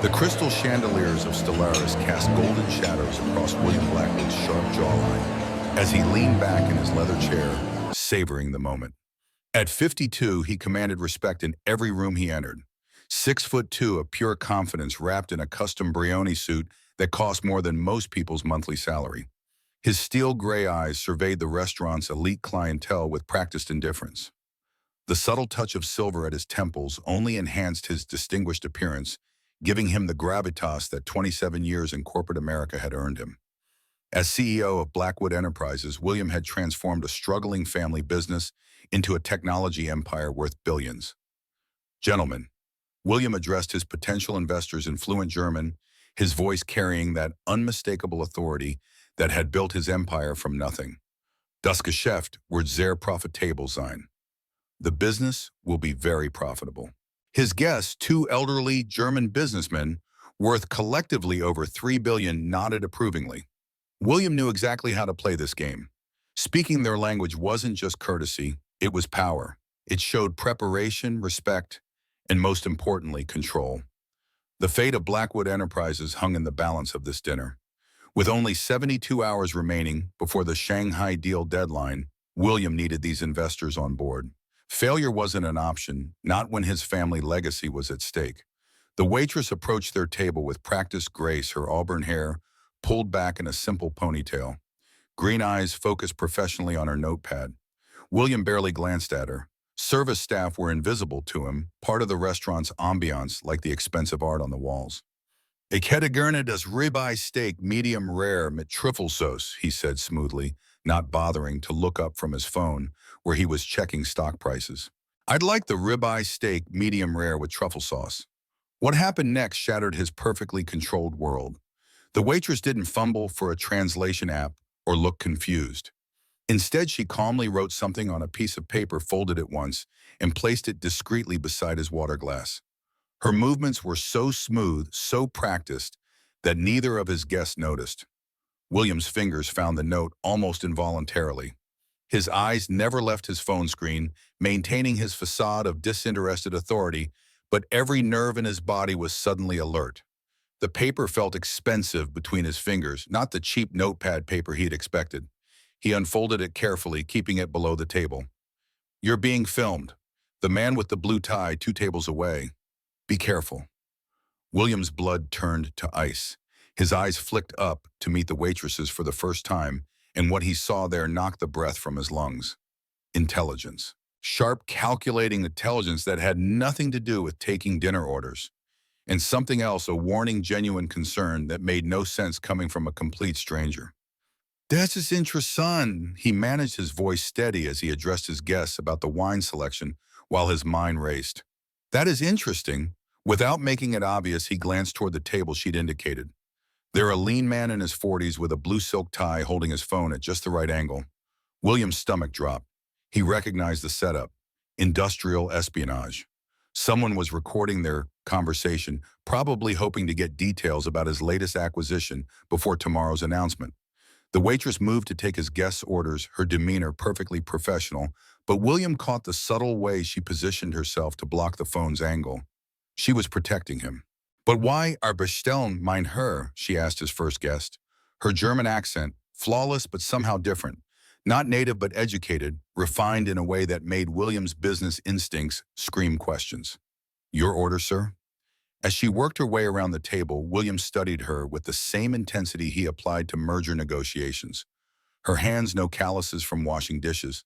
The crystal chandeliers of Stellaris cast golden shadows across William Blackwood's sharp jawline as he leaned back in his leather chair, savoring the moment. At 52, he commanded respect in every room he entered. 6'2" of pure confidence wrapped in a custom Brioni suit that cost more than most people's monthly salary. His steel gray eyes surveyed the restaurant's elite clientele with practiced indifference. The subtle touch of silver at his temples only enhanced his distinguished appearance, giving him the gravitas that 27 years in corporate America had earned him. As CEO of Blackwood Enterprises, William had transformed a struggling family business into a technology empire worth billions. Gentlemen, William addressed his potential investors in fluent German, his voice carrying that unmistakable authority that had built his empire from nothing. Das Geschäft wird sehr profitabel sein. The business will be very profitable. His guests, two elderly German businessmen, worth collectively over $3 billion, nodded approvingly. William knew exactly how to play this game. Speaking their language wasn't just courtesy, it was power. It showed preparation, respect, and most importantly, control. The fate of Blackwood Enterprises hung in the balance of this dinner. With only 72 hours remaining before the Shanghai deal deadline, William needed these investors on board. Failure wasn't an option, not when his family legacy was at stake. The waitress approached their table with practiced grace, her auburn hair pulled back in a simple ponytail. Green eyes focused professionally on her notepad. William barely glanced at her. Service staff were invisible to him, part of the restaurant's ambiance like the expensive art on the walls. "Ik hätte gerne das ribeye steak medium rare mit Trüffelsauce," he said smoothly, not bothering to look up from his phone, where he was checking stock prices. "I'd like the ribeye steak medium rare with truffle sauce." What happened next shattered his perfectly controlled world. The waitress didn't fumble for a translation app or look confused. Instead, she calmly wrote something on a piece of paper, folded it once, and placed it discreetly beside his water glass. Her movements were so smooth, so practiced, that neither of his guests noticed. William's fingers found the note almost involuntarily. His eyes never left his phone screen, maintaining his facade of disinterested authority, but every nerve in his body was suddenly alert. The paper felt expensive between his fingers, not the cheap notepad paper he had expected. He unfolded it carefully, keeping it below the table. "You're being filmed. The man with the blue tie 2 tables away. Be careful." William's blood turned to ice. His eyes flicked up to meet the waitress's for the first time, and what he saw there knocked the breath from his lungs. Intelligence. Sharp, calculating intelligence that had nothing to do with taking dinner orders. And something else, a warning, genuine concern that made no sense coming from a complete stranger. "Das ist interessant." He managed his voice steady as he addressed his guests about the wine selection while his mind raced. "That is interesting." Without making it obvious, he glanced toward the table she'd indicated. There, a lean man in his 40s with a blue silk tie holding his phone at just the right angle. William's stomach dropped. He recognized the setup. Industrial espionage. Someone was recording their conversation, probably hoping to get details about his latest acquisition before tomorrow's announcement. The waitress moved to take his guests' orders, her demeanor perfectly professional, but William caught the subtle way she positioned herself to block the phone's angle. She was protecting him. "But why are bestellen mein Herr?" she asked his first guest. Her German accent, flawless but somehow different. Not native but educated, refined in a way that made William's business instincts scream questions. "Your order, sir?" As she worked her way around the table, William studied her with the same intensity he applied to merger negotiations. Her hands no calluses from washing dishes.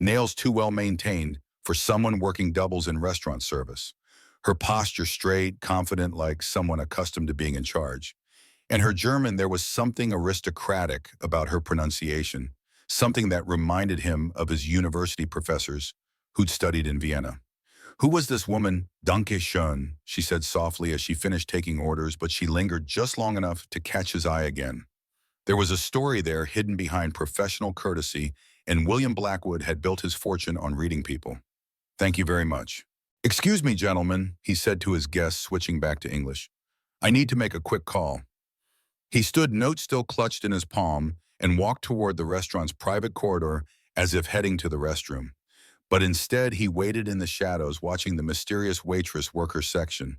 Nails too well maintained for someone working doubles in restaurant service. Her posture straight, confident, like someone accustomed to being in charge. And her German, there was something aristocratic about her pronunciation, something that reminded him of his university professors who'd studied in Vienna. "Who was this woman?" "Danke schön," she said softly as she finished taking orders, but she lingered just long enough to catch his eye again. There was a story there hidden behind professional courtesy, and William Blackwood had built his fortune on reading people. "Thank you very much." "Excuse me, gentlemen," he said to his guests, switching back to English. "I need to make a quick call." He stood, note still clutched in his palm, and walked toward the restaurant's private corridor as if heading to the restroom. But instead, he waited in the shadows, watching the mysterious waitress work her section.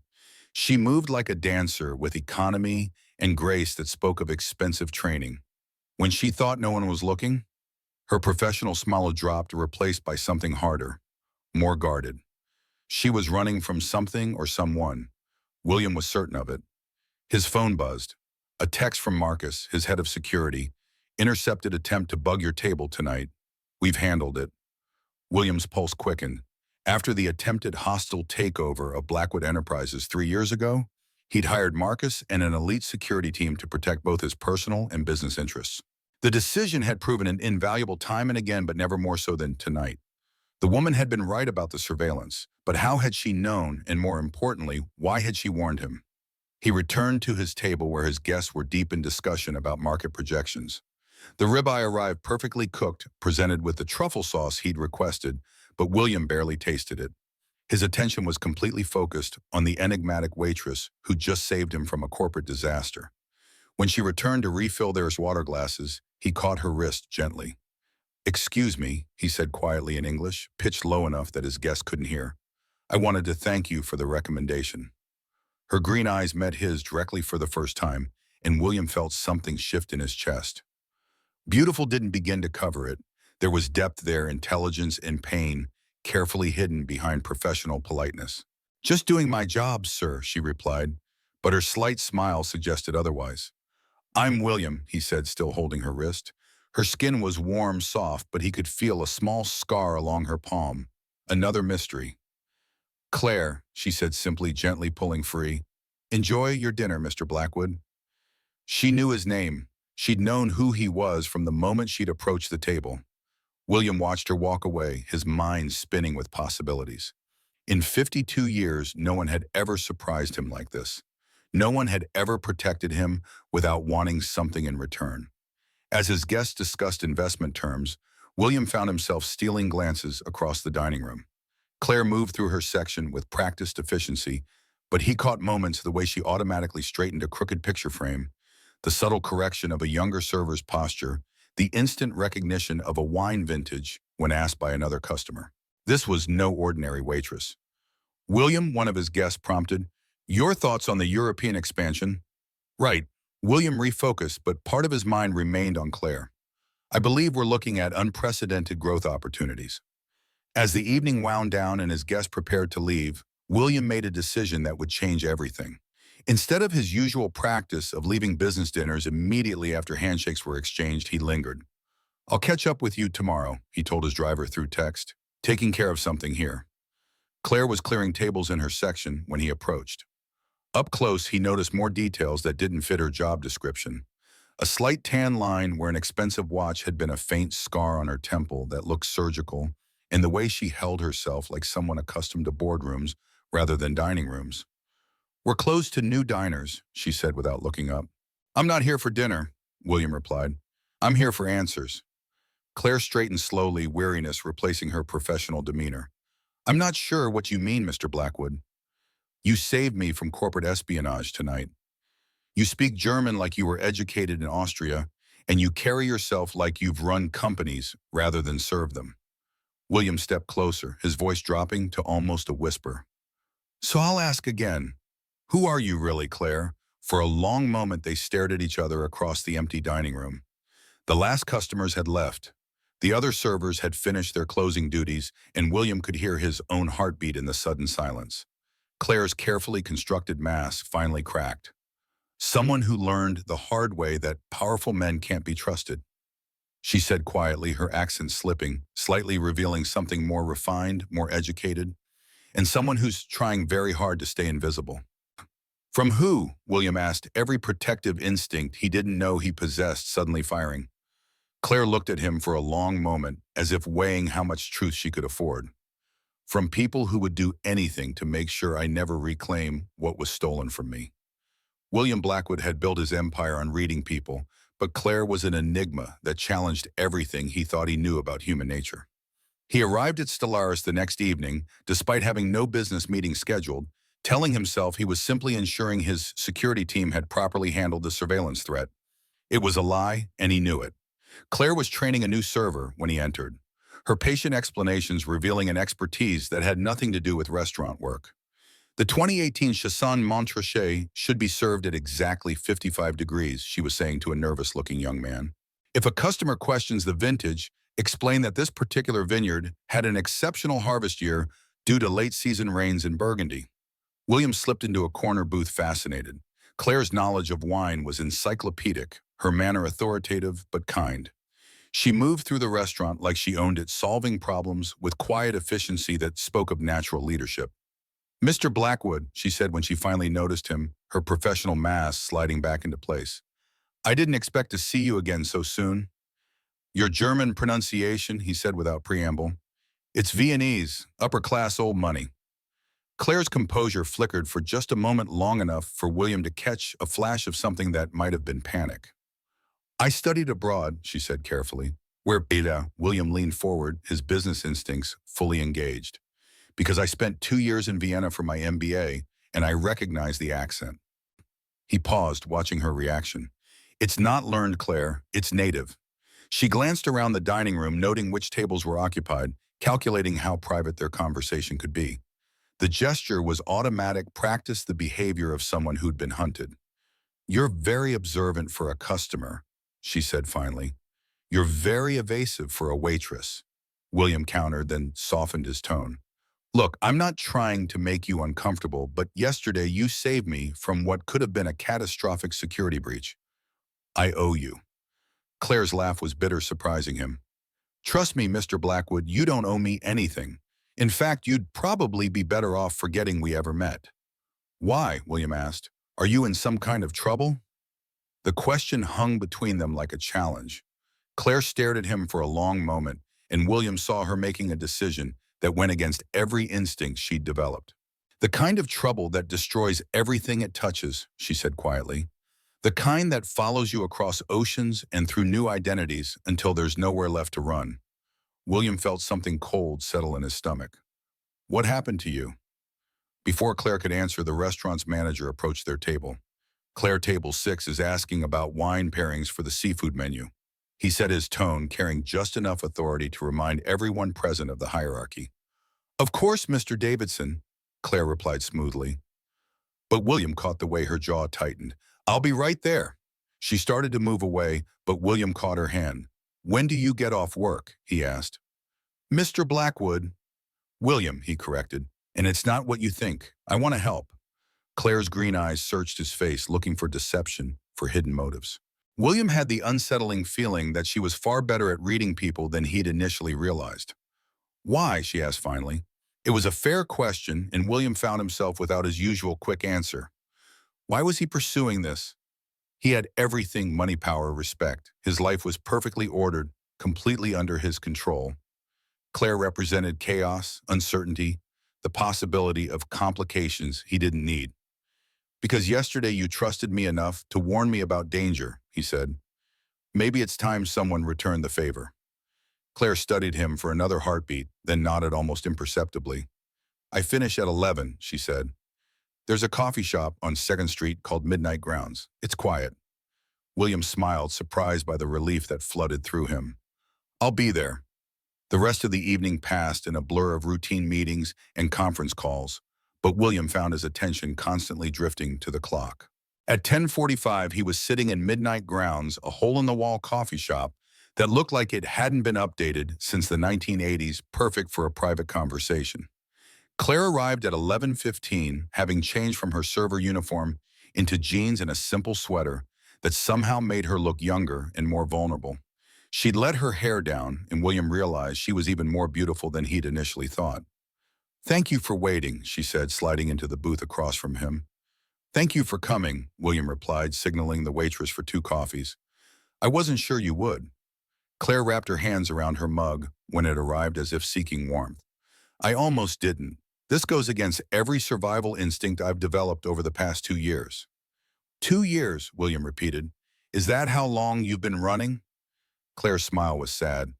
She moved like a dancer with economy and grace that spoke of expensive training. When she thought no one was looking, her professional smile dropped, replaced by something harder, more guarded. She was running from something or someone. William was certain of it. His phone buzzed. A text from Marcus, his head of security. Intercepted attempt to bug your table tonight. We've handled it. William's pulse quickened. After the attempted hostile takeover of Blackwood Enterprises 3 years ago, he'd hired Marcus and an elite security team to protect both his personal and business interests. The decision had proven an invaluable time and again, but never more so than tonight. The woman had been right about the surveillance, but how had she known, and more importantly, why had she warned him? He returned to his table where his guests were deep in discussion about market projections. The ribeye arrived perfectly cooked, presented with the truffle sauce he'd requested, but William barely tasted it. His attention was completely focused on the enigmatic waitress who just saved him from a corporate disaster. When she returned to refill their water glasses, he caught her wrist gently. "Excuse me," he said quietly in English, pitched low enough that his guest couldn't hear. "I wanted to thank you for the recommendation." Her green eyes met his directly for the first time, and William felt something shift in his chest. Beautiful didn't begin to cover it. There was depth there, intelligence and pain, carefully hidden behind professional politeness. "Just doing my job, sir," she replied, but her slight smile suggested otherwise. "I'm William," he said, still holding her wrist. Her skin was warm, soft, but he could feel a small scar along her palm. Another mystery. "Claire," she said simply, gently pulling free. "Enjoy your dinner, Mr. Blackwood." She knew his name. She'd known who he was from the moment she'd approached the table. William watched her walk away, his mind spinning with possibilities. In 52 years, no one had ever surprised him like this. No one had ever protected him without wanting something in return. As his guests discussed investment terms, William found himself stealing glances across the dining room. Claire moved through her section with practiced efficiency, but he caught moments the way she automatically straightened a crooked picture frame, the subtle correction of a younger server's posture, the instant recognition of a wine vintage when asked by another customer. This was no ordinary waitress. "William," one of his guests prompted, "your thoughts on the European expansion?" "Right." William refocused, but part of his mind remained on Claire. "I believe we're looking at unprecedented growth opportunities." As the evening wound down and his guests prepared to leave, William made a decision that would change everything. Instead of his usual practice of leaving business dinners immediately after handshakes were exchanged, he lingered. "I'll catch up with you tomorrow," he told his driver through text, "taking care of something here." Claire was clearing tables in her section when he approached. Up close, he noticed more details that didn't fit her job description. A slight tan line where an expensive watch had been a faint scar on her temple that looked surgical, and the way she held herself like someone accustomed to boardrooms rather than dining rooms. "We're closed to new diners," she said without looking up. "I'm not here for dinner," William replied. "I'm here for answers." Claire straightened slowly, weariness replacing her professional demeanor. "I'm not sure what you mean, Mr. Blackwood." "You saved me from corporate espionage tonight. You speak German like you were educated in Austria, and you carry yourself like you've run companies rather than served them." William stepped closer, his voice dropping to almost a whisper. "So I'll ask again. Who are you really, Claire?" For a long moment they stared at each other across the empty dining room. The last customers had left. The other servers had finished their closing duties, and William could hear his own heartbeat in the sudden silence. Claire's carefully constructed mask finally cracked. "Someone who learned the hard way that powerful men can't be trusted," she said quietly, her accent slipping, slightly revealing something more refined, more educated, "and someone who's trying very hard to stay invisible." "From who?" William asked, every protective instinct he didn't know he possessed suddenly firing. Claire looked at him for a long moment, as if weighing how much truth she could afford. "From people who would do anything to make sure I never reclaim what was stolen from me." William Blackwood had built his empire on reading people, but Claire was an enigma that challenged everything he thought he knew about human nature. He arrived at Stellaris the next evening, despite having no business meeting scheduled, telling himself he was simply ensuring his security team had properly handled the surveillance threat. It was a lie, and he knew it. Claire was training a new server when he entered, her patient explanations revealing an expertise that had nothing to do with restaurant work. The 2018 Chassagne Montrachet should be served at exactly 55 degrees, she was saying to a nervous-looking young man. If a customer questions the vintage, explain that this particular vineyard had an exceptional harvest year due to late-season rains in Burgundy. William slipped into a corner booth fascinated. Claire's knowledge of wine was encyclopedic, her manner authoritative but kind. She moved through the restaurant like she owned it, solving problems with quiet efficiency that spoke of natural leadership. "Mr. Blackwood," she said when she finally noticed him, her professional mask sliding back into place. "I didn't expect to see you again so soon." "Your German pronunciation," he said without preamble. "It's Viennese, upper-class old money." Claire's composure flickered for just a moment, long enough for William to catch a flash of something that might have been panic. "I studied abroad," she said carefully. "Where beta?" William leaned forward, his business instincts fully engaged. "Because I spent 2 years in Vienna for my MBA, and I recognize the accent." He paused, watching her reaction. "It's not learned, Claire. It's native." She glanced around the dining room, noting which tables were occupied, calculating how private their conversation could be. The gesture was automatic, practiced the behavior of someone who'd been hunted. "You're very observant for a customer," she said finally. "You're very evasive for a waitress." William countered, then softened his tone. "Look, I'm not trying to make you uncomfortable, but yesterday you saved me from what could have been a catastrophic security breach. I owe you." Claire's laugh was bitter, surprising him. "Trust me, Mr. Blackwood, you don't owe me anything. In fact, you'd probably be better off forgetting we ever met." "Why?" William asked. "Are you in some kind of trouble?" The question hung between them like a challenge. Claire stared at him for a long moment, and William saw her making a decision that went against every instinct she'd developed. "The kind of trouble that destroys everything it touches," she said quietly. "The kind that follows you across oceans and through new identities until there's nowhere left to run." William felt something cold settle in his stomach. "What happened to you?" Before Claire could answer, the restaurant's manager approached their table. "Claire, table 6 is asking about wine pairings for the seafood menu." He set his tone, carrying just enough authority to remind everyone present of the hierarchy. "Of course, Mr. Davidson," Claire replied smoothly. But William caught the way her jaw tightened. "I'll be right there." She started to move away, but William caught her hand. "When do you get off work?" he asked. "Mr. Blackwood." "William," he corrected. "And it's not what you think. I want to help." Claire's green eyes searched his face, looking for deception, for hidden motives. William had the unsettling feeling that she was far better at reading people than he'd initially realized. "Why?" she asked finally. It was a fair question, and William found himself without his usual quick answer. Why was he pursuing this? He had everything: money, power, respect. His life was perfectly ordered, completely under his control. Claire represented chaos, uncertainty, the possibility of complications he didn't need. "Because yesterday you trusted me enough to warn me about danger," he said. "Maybe it's time someone returned the favor." Claire studied him for another heartbeat, then nodded almost imperceptibly. "I finish at 11, she said. "There's a coffee shop on 2nd Street called Midnight Grounds. It's quiet." William smiled, surprised by the relief that flooded through him. "I'll be there." The rest of the evening passed in a blur of routine meetings and conference calls, but William found his attention constantly drifting to the clock. At 10:45, he was sitting in Midnight Grounds, a hole-in-the-wall coffee shop that looked like it hadn't been updated since the 1980s, perfect for a private conversation. Claire arrived at 11:15, having changed from her server uniform into jeans and a simple sweater that somehow made her look younger and more vulnerable. She'd let her hair down, and William realized she was even more beautiful than he'd initially thought. "Thank you for waiting," she said, sliding into the booth across from him. "Thank you for coming," William replied, signaling the waitress for 2 coffees. "I wasn't sure you would." Claire wrapped her hands around her mug when it arrived, as if seeking warmth. "I almost didn't. This goes against every survival instinct I've developed over the past 2 years." 2 years, William repeated. "Is that how long you've been running?" Claire's smile was sad.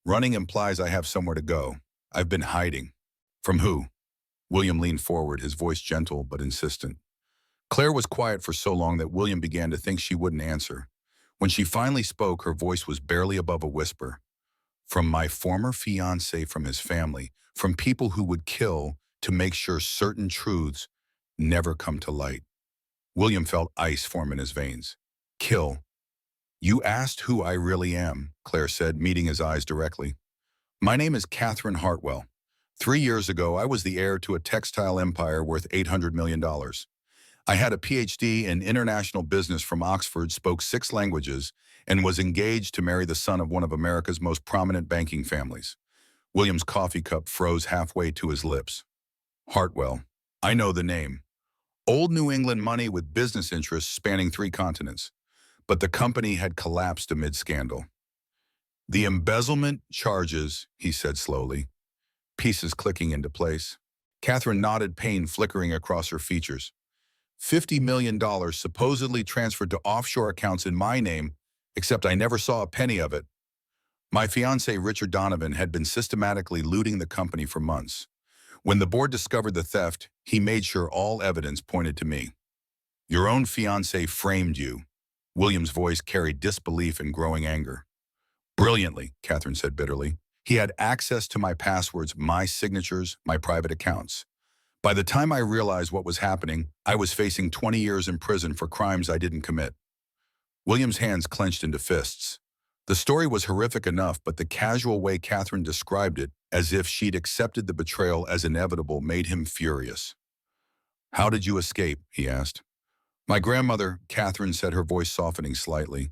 "Running implies I have somewhere to go. I've been hiding." "From who?" William leaned forward, his voice gentle but insistent. Claire was quiet for so long that William began to think she wouldn't answer. When she finally spoke, her voice was barely above a whisper. "From my former fiancé, from his family, from people who would kill to make sure certain truths never come to light. William felt ice form in his veins. Kill. You asked who I really am, Claire said, meeting his eyes directly. My name is Katherine Hartwell. 3 years ago, I was the heir to a textile empire worth $800 million. I had a PhD in international business from Oxford, spoke 6 languages, and was engaged to marry the son of one of America's most prominent banking families. William's coffee cup froze halfway to his lips. Hartwell. I know the name. Old New England money with business interests spanning 3 continents. But the company had collapsed amid scandal. The embezzlement charges, he said slowly, pieces clicking into place. Katherine nodded, pain flickering across her features. $50 million supposedly transferred to offshore accounts in my name, except I never saw a penny of it. My fiancé, Richard Donovan, had been systematically looting the company for months. When the board discovered the theft, he made sure all evidence pointed to me. Your own fiancé framed you. William's voice carried disbelief and growing anger. Brilliantly, Katherine said bitterly. He had access to my passwords, my signatures, my private accounts. By the time I realized what was happening, I was facing 20 years in prison for crimes I didn't commit. William's hands clenched into fists. The story was horrific enough, but the casual way Katherine described it, as if she'd accepted the betrayal as inevitable, made him furious. How did you escape? He asked. My grandmother, Katherine said, her voice softening slightly.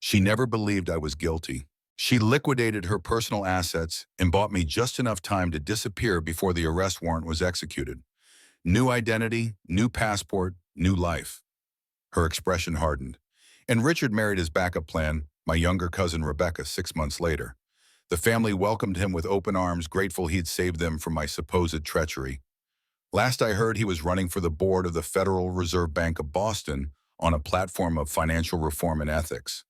She never believed I was guilty. She liquidated her personal assets and bought me just enough time to disappear before the arrest warrant was executed. New identity, new passport, new life. Her expression hardened. And Richard married his backup plan, my younger cousin Rebecca, 6 months later. The family welcomed him with open arms, grateful he'd saved them from my supposed treachery. Last I heard, he was running for the board of the Federal Reserve Bank of Boston on a platform of financial reform and ethics.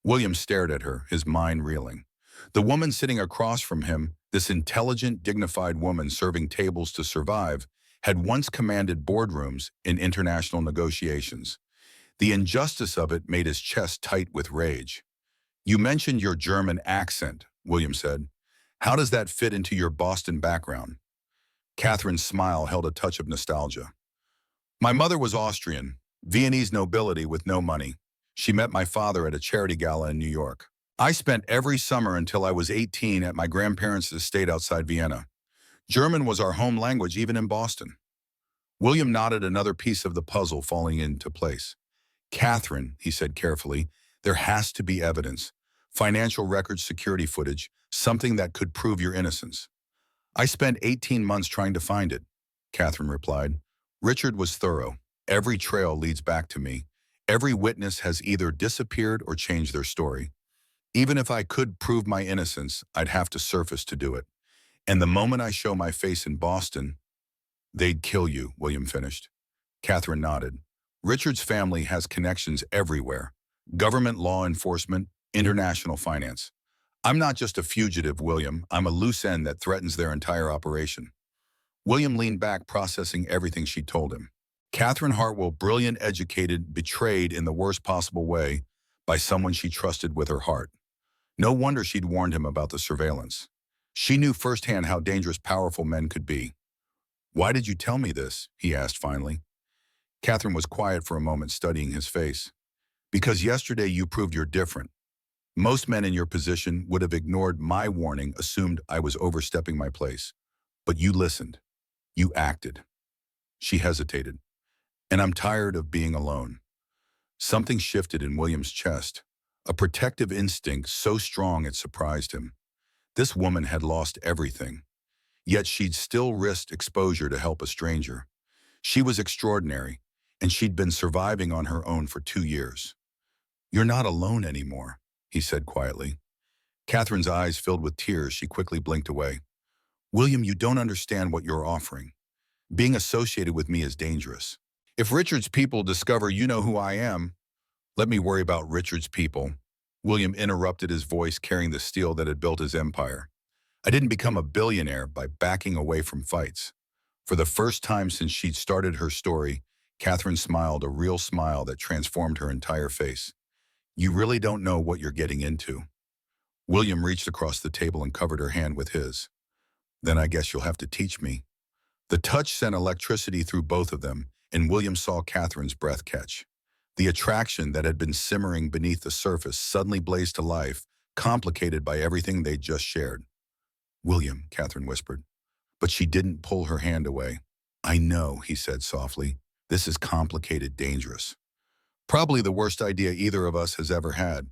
William stared at her, his mind reeling. The woman sitting across from him, this intelligent, dignified woman serving tables to survive, had once commanded boardrooms in international negotiations. The injustice of it made his chest tight with rage. You mentioned your German accent, William said. How does that fit into your Boston background? Katherine's smile held a touch of nostalgia. My mother was Austrian, Viennese nobility with no money. She met my father at a charity gala in New York. I spent every summer until I was 18 at my grandparents' estate outside Vienna. German was our home language even in Boston. William nodded, another piece of the puzzle falling into place. Katherine, he said carefully, there has to be evidence. Financial records, security footage, something that could prove your innocence. I spent 18 months trying to find it, Katherine replied. Richard was thorough. Every trail leads back to me. Every witness has either disappeared or changed their story. Even if I could prove my innocence, I'd have to surface to do it. And the moment I show my face in Boston, they'd kill you, William finished. Katherine nodded. Richard's family has connections everywhere. Government, law enforcement, international finance. I'm not just a fugitive, William. I'm a loose end that threatens their entire operation. William leaned back, processing everything she told him. Katherine Hartwell, brilliant, educated, betrayed in the worst possible way by someone she trusted with her heart. No wonder she'd warned him about the surveillance. She knew firsthand how dangerous powerful men could be. Why did you tell me this? He asked finally. Katherine was quiet for a moment, studying his face. Because yesterday you proved you're different. Most men in your position would have ignored my warning, assumed I was overstepping my place. But you listened. You acted. She hesitated. And I'm tired of being alone. Something shifted in William's chest, a protective instinct so strong it surprised him. This woman had lost everything, yet she'd still risked exposure to help a stranger. She was extraordinary, and she'd been surviving on her own for 2 years. You're not alone anymore, he said quietly. Katherine's eyes filled with tears. She quickly blinked away. William, you don't understand what you're offering. Being associated with me is dangerous. If Richard's people discover you know who I am, let me worry about Richard's people. William interrupted, his voice carrying the steel that had built his empire. I didn't become a billionaire by backing away from fights. For the first time since she'd started her story, Katherine smiled, a real smile that transformed her entire face. You really don't know what you're getting into. William reached across the table and covered her hand with his. Then I guess you'll have to teach me. The touch sent electricity through both of them, and William saw Katherine's breath catch. The attraction that had been simmering beneath the surface suddenly blazed to life, complicated by everything they'd just shared. "William," Katherine whispered, but she didn't pull her hand away. "I know," he said softly. "This is complicated, dangerous. Probably the worst idea either of us has ever had."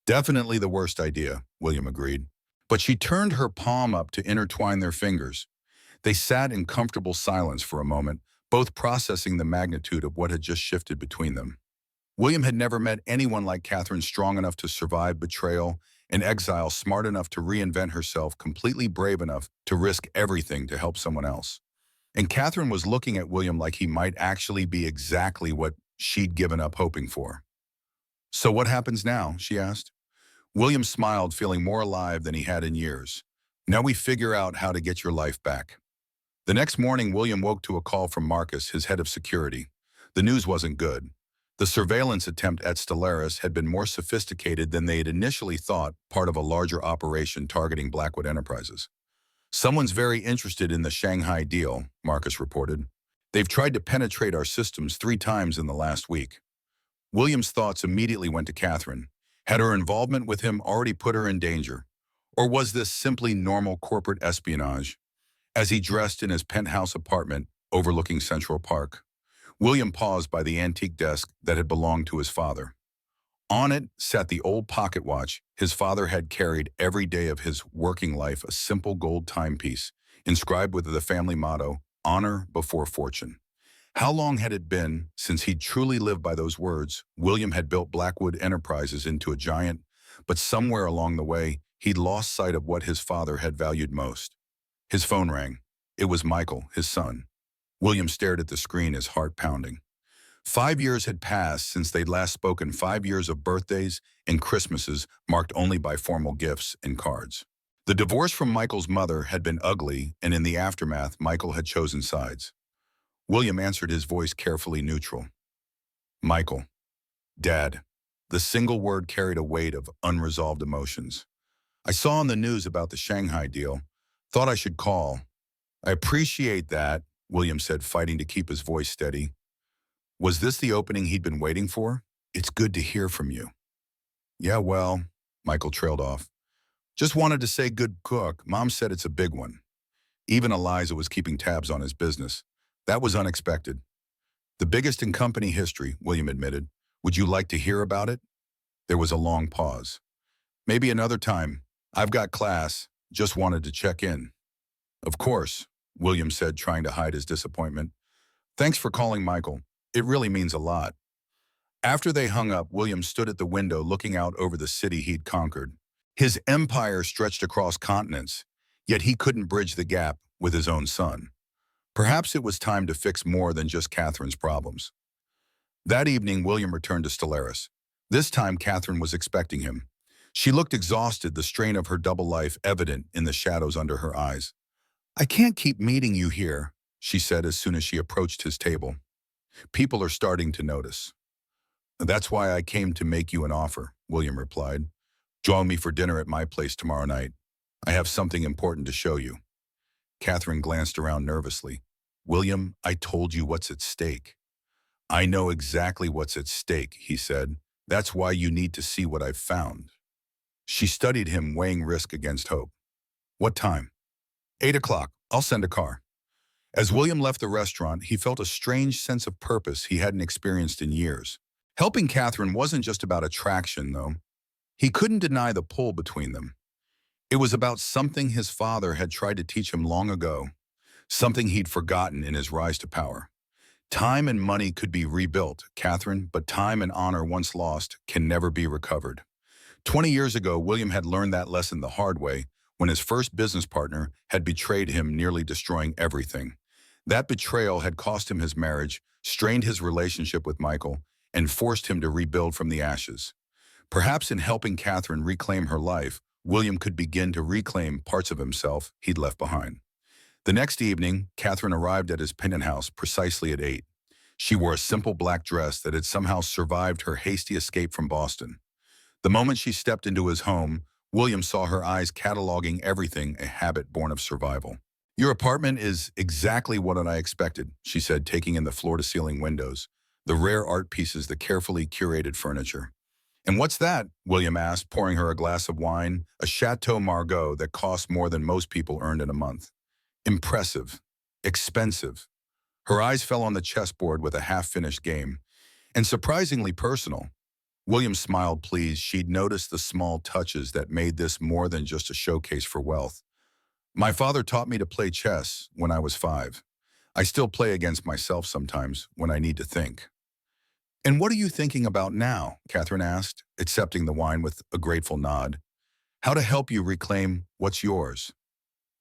"Definitely the worst idea," William agreed. But she turned her palm up to intertwine their fingers. They sat in comfortable silence for a moment, both processing the magnitude of what had just shifted between them. William had never met anyone like Katherine, strong enough to survive betrayal and exile, smart enough to reinvent herself, completely brave enough to risk everything to help someone else. And Katherine was looking at William like he might actually be exactly what she'd given up hoping for. "So what happens now?" she asked. William smiled, feeling more alive than he had in years. "Now we figure out how to get your life back." The next morning, William woke to a call from Marcus, his head of security. The news wasn't good. The surveillance attempt at Stellaris had been more sophisticated than they had initially thought, part of a larger operation targeting Blackwood Enterprises. "Someone's very interested in the Shanghai deal," Marcus reported. "They've tried to penetrate our systems 3 times in the last week." William's thoughts immediately went to Katherine. Had her involvement with him already put her in danger? Or was this simply normal corporate espionage? As he dressed in his penthouse apartment overlooking Central Park, William paused by the antique desk that had belonged to his father. On it sat the old pocket watch his father had carried every day of his working life, a simple gold timepiece, inscribed with the family motto, "Honor before fortune." How long had it been since he'd truly lived by those words? William had built Blackwood Enterprises into a giant, but somewhere along the way, he'd lost sight of what his father had valued most. His phone rang. It was Michael, his son. William stared at the screen, his heart pounding. 5 years had passed since they'd last spoken, 5 years of birthdays and Christmases marked only by formal gifts and cards. The divorce from Michael's mother had been ugly, and in the aftermath, Michael had chosen sides. William answered, his voice carefully neutral. "Michael." "Dad." The single word carried a weight of unresolved emotions. "I saw on the news about the Shanghai deal. Thought I should call." "I appreciate that," William said, fighting to keep his voice steady. Was this the opening he'd been waiting for? "It's good to hear from you." "Yeah, well," Michael trailed off. "Just wanted to say good cook. Mom said it's a big one." Even Eliza was keeping tabs on his business. "That was unexpected." "The biggest in company history," William admitted. "Would you like to hear about it?" There was a long pause. "Maybe another time. I've got class. Just wanted to check in." "Of course," William said, trying to hide his disappointment. "Thanks for calling, Michael. It really means a lot." After they hung up, William stood at the window looking out over the city he'd conquered. His empire stretched across continents, yet he couldn't bridge the gap with his own son. Perhaps it was time to fix more than just Katherine's problems. That evening, William returned to Stellaris. This time, Katherine was expecting him. She looked exhausted, the strain of her double life evident in the shadows under her eyes. "I can't keep meeting you here," she said as soon as she approached his table. "People are starting to notice." "That's why I came to make you an offer," William replied. "Join me for dinner at my place tomorrow night. I have something important to show you." Katherine glanced around nervously. "William, I told you what's at stake." "I know exactly what's at stake," he said. "That's why you need to see what I've found." She studied him, weighing risk against hope. "What time?" 8 o'clock. I'll send a car." As William left the restaurant, he felt a strange sense of purpose he hadn't experienced in years. Helping Katherine wasn't just about attraction, though. He couldn't deny the pull between them. It was about something his father had tried to teach him long ago, something he'd forgotten in his rise to power. Time and money could be rebuilt, Katherine, but time and honor once lost can never be recovered. 20 years ago, William had learned that lesson the hard way when his first business partner had betrayed him, nearly destroying everything. That betrayal had cost him his marriage, strained his relationship with Michael, and forced him to rebuild from the ashes. Perhaps in helping Katherine reclaim her life, William could begin to reclaim parts of himself he'd left behind. The next evening, Katherine arrived at his Pennant house precisely at 8. She wore a simple black dress that had somehow survived her hasty escape from Boston. The moment she stepped into his home, William saw her eyes cataloging everything, a habit born of survival. Your apartment is exactly what I expected, she said, taking in the floor-to-ceiling windows, the rare art pieces, the carefully curated furniture. And what's that? William asked, pouring her a glass of wine, a Chateau Margaux that cost more than most people earned in a month. Impressive. Expensive. Her eyes fell on the chessboard with a half-finished game. And surprisingly personal. William smiled, pleased. She'd noticed the small touches that made this more than just a showcase for wealth. My father taught me to play chess when I was 5. I still play against myself sometimes when I need to think. And what are you thinking about now? Katherine asked, accepting the wine with a grateful nod. How to help you reclaim what's yours?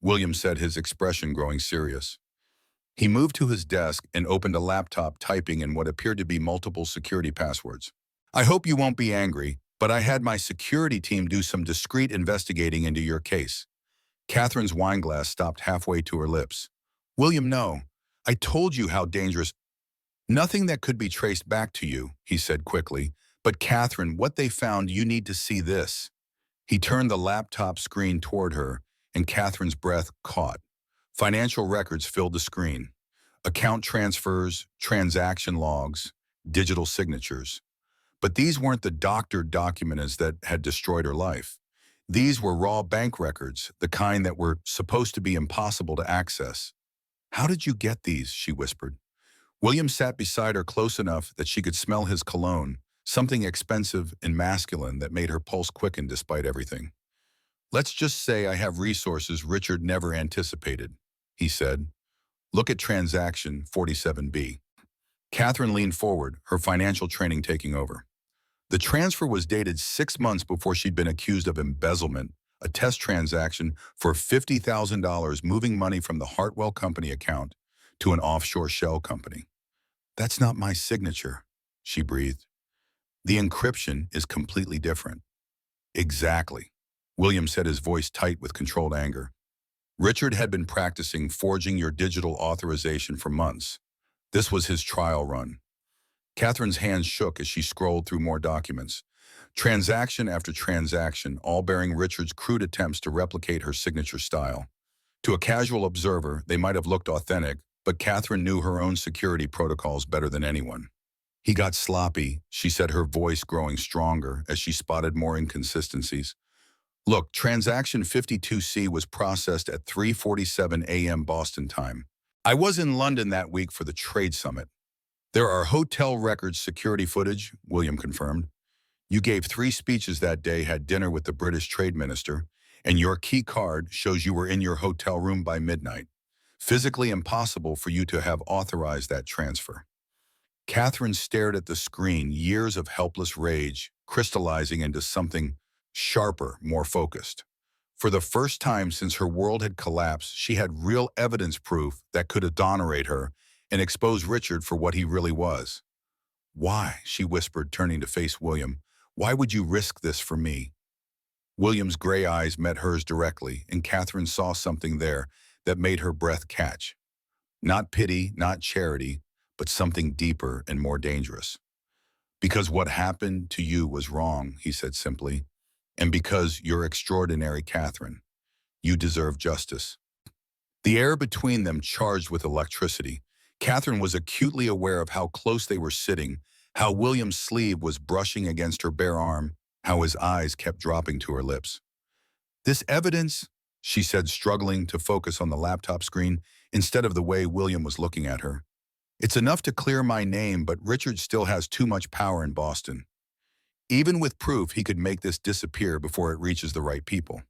William said, his expression growing serious. He moved to his desk and opened a laptop, typing in what appeared to be multiple security passwords. I hope you won't be angry, but I had my security team do some discreet investigating into your case. Catherine's wine glass stopped halfway to her lips. William, no. I told you how dangerous. Nothing that could be traced back to you, he said quickly. But Katherine, what they found, you need to see this. He turned the laptop screen toward her, and Catherine's breath caught. Financial records filled the screen. Account transfers, transaction logs, digital signatures. But these weren't the doctored documents that had destroyed her life. These were raw bank records, the kind that were supposed to be impossible to access. How did you get these? She whispered. William sat beside her close enough that she could smell his cologne, something expensive and masculine that made her pulse quicken despite everything. Let's just say I have resources Richard never anticipated, he said. Look at transaction 47B. Katherine leaned forward, her financial training taking over. The transfer was dated 6 months before she'd been accused of embezzlement, a test transaction for $50,000 moving money from the Hartwell company account to an offshore shell company. That's not my signature, she breathed. The encryption is completely different. Exactly. William said, his voice tight with controlled anger. Richard had been practicing forging your digital authorization for months. This was his trial run. Catherine's hands shook as she scrolled through more documents. Transaction after transaction, all bearing Richard's crude attempts to replicate her signature style. To a casual observer, they might have looked authentic, but Katherine knew her own security protocols better than anyone. He got sloppy, she said, her voice growing stronger as she spotted more inconsistencies. Look, transaction 52C was processed at 3:47 a.m. Boston time. I was in London that week for the trade summit. There are hotel records security footage, William confirmed. You gave 3 speeches that day, had dinner with the British trade minister, and your key card shows you were in your hotel room by midnight. Physically impossible for you to have authorized that transfer. Katherine stared at the screen, years of helpless rage crystallizing into something sharper, more focused. For the first time since her world had collapsed, she had real evidence proof that could exonerate her and expose Richard for what he really was. Why? She whispered, turning to face William. Why would you risk this for me? William's gray eyes met hers directly, and Katherine saw something there that made her breath catch. Not pity, not charity, but something deeper and more dangerous. Because what happened to you was wrong, he said simply, and because you're extraordinary, Katherine. You deserve justice. The air between them charged with electricity. Katherine was acutely aware of how close they were sitting, how William's sleeve was brushing against her bare arm, how his eyes kept dropping to her lips. This evidence, she said, struggling to focus on the laptop screen instead of the way William was looking at her. It's enough to clear my name, but Richard still has too much power in Boston. Even with proof, he could make this disappear before it reaches the right people.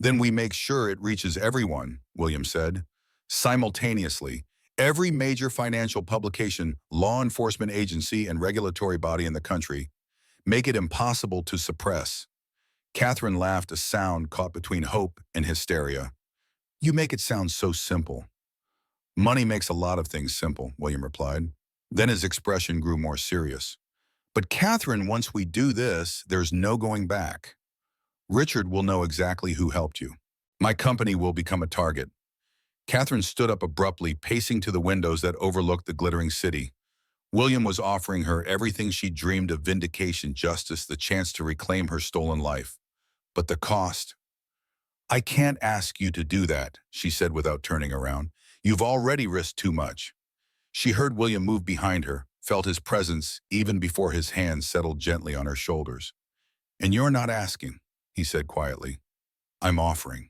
Then we make sure it reaches everyone, William said. Simultaneously, every major financial publication, law enforcement agency, and regulatory body in the country. Make it impossible to suppress. Katherine laughed, a sound caught between hope and hysteria. You make it sound so simple. Money makes a lot of things simple, William replied. Then his expression grew more serious. But Katherine, once we do this, there's no going back. Richard will know exactly who helped you. My company will become a target. Katherine stood up abruptly, pacing to the windows that overlooked the glittering city. William was offering her everything she dreamed of: vindication, justice, the chance to reclaim her stolen life. But the cost. I can't ask you to do that, she said without turning around. You've already risked too much. She heard William move behind her, felt his presence even before his hands settled gently on her shoulders. And you're not asking, he said quietly. I'm offering.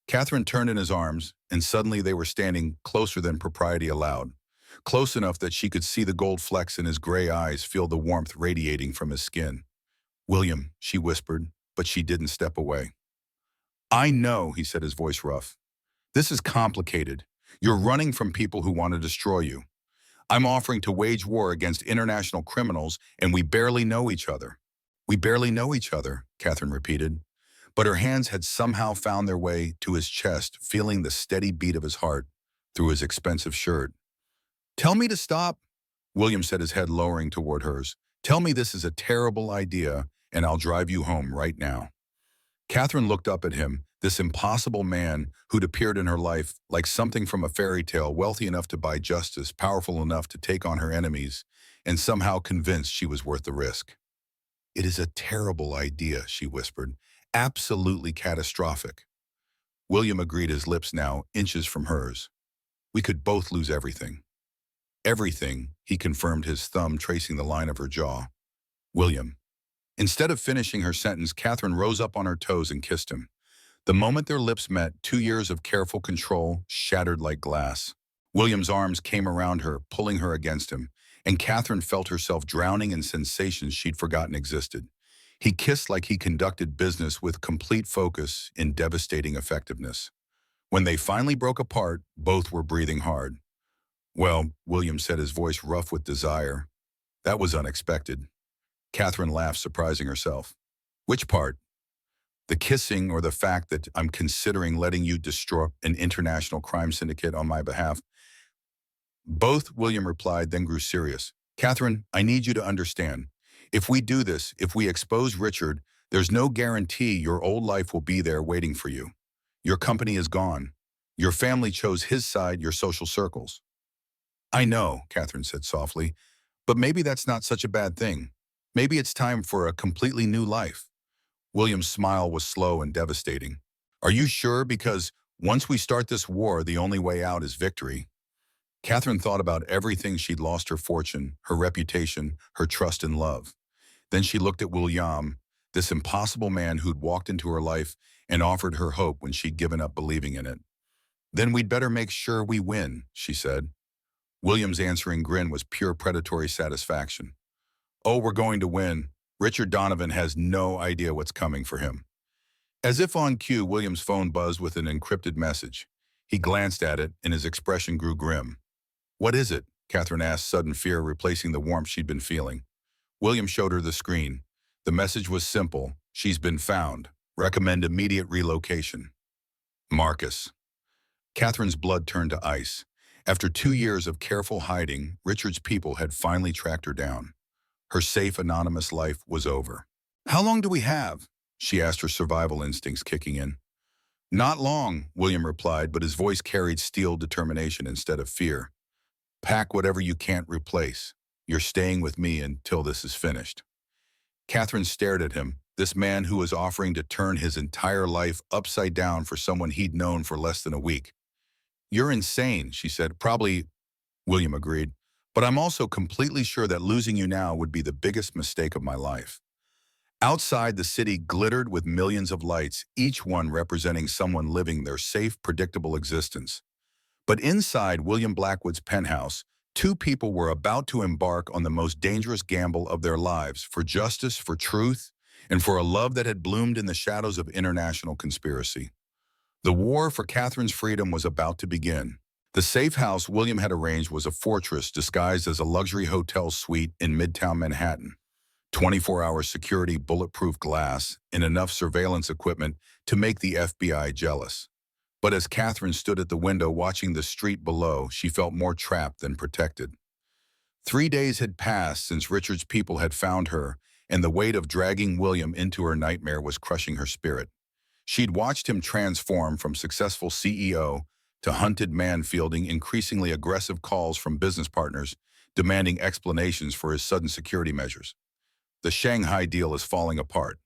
Katherine turned in his arms, and suddenly they were standing closer than propriety allowed, close enough that she could see the gold flecks in his gray eyes, feel the warmth radiating from his skin. William, she whispered, but she didn't step away. I know, he said, his voice rough. This is complicated. You're running from people who want to destroy you. I'm offering to wage war against international criminals, and we barely know each other. We barely know each other, Katherine repeated. But her hands had somehow found their way to his chest, feeling the steady beat of his heart through his expensive shirt. Tell me to stop, William said, his head lowering toward hers. Tell me this is a terrible idea, and I'll drive you home right now. Katherine looked up at him, this impossible man who'd appeared in her life like something from a fairy tale, wealthy enough to buy justice, powerful enough to take on her enemies, and somehow convinced she was worth the risk. It is a terrible idea, she whispered. Absolutely catastrophic. William agreed, his lips now inches from hers. We could both lose everything. Everything, he confirmed, his thumb tracing the line of her jaw. William. Instead of finishing her sentence, Katherine rose up on her toes and kissed him. The moment their lips met, 2 years of careful control shattered like glass. William's arms came around her, pulling her against him, and Katherine felt herself drowning in sensations she'd forgotten existed. He kissed like he conducted business with complete focus in devastating effectiveness. When they finally broke apart, both were breathing hard. Well, William said, his voice rough with desire. That was unexpected. Katherine laughed, surprising herself. Which part? The kissing, or the fact that I'm considering letting you destroy an international crime syndicate on my behalf? Both, William replied, then grew serious. Katherine, I need you to understand. If we do this, if we expose Richard, there's no guarantee your old life will be there waiting for you. Your company is gone. Your family chose his side, your social circles. I know, Katherine said softly, but maybe that's not such a bad thing. Maybe it's time for a completely new life. William's smile was slow and devastating. Are you sure? Because once we start this war, the only way out is victory. Katherine thought about everything she'd lost: her fortune, her reputation, her trust and love. Then she looked at William, this impossible man who'd walked into her life and offered her hope when she'd given up believing in it. Then we'd better make sure we win, she said. William's answering grin was pure predatory satisfaction. Oh, we're going to win. Richard Donovan has no idea what's coming for him. As if on cue, William's phone buzzed with an encrypted message. He glanced at it, and his expression grew grim. What is it? Katherine asked, sudden fear replacing the warmth she'd been feeling. William showed her the screen. The message was simple. She's been found. Recommend immediate relocation. Marcus. Katherine's blood turned to ice. After 2 years of careful hiding, Richard's people had finally tracked her down. Her safe, anonymous life was over. How long do we have? She asked, her survival instincts kicking in. Not long, William replied, but his voice carried steel determination instead of fear. Pack whatever you can't replace. You're staying with me until this is finished. Katherine stared at him, this man who was offering to turn his entire life upside down for someone he'd known for less than a week. You're insane, she said. Probably, William agreed, but I'm also completely sure that losing you now would be the biggest mistake of my life. Outside, the city glittered with millions of lights, each one representing someone living their safe, predictable existence. But inside William Blackwood's penthouse, 2 people were about to embark on the most dangerous gamble of their lives, for justice, for truth, and for a love that had bloomed in the shadows of international conspiracy. The war for Katherine's freedom was about to begin. The safe house William had arranged was a fortress disguised as a luxury hotel suite in Midtown Manhattan. 24-hour security, bulletproof glass, and enough surveillance equipment to make the FBI jealous. But as Katherine stood at the window watching the street below, she felt more trapped than protected. 3 days had passed since Richard's people had found her, and the weight of dragging William into her nightmare was crushing her spirit. She'd watched him transform from successful CEO to hunted man, fielding increasingly aggressive calls from business partners demanding explanations for his sudden security measures. The Shanghai deal is falling apart,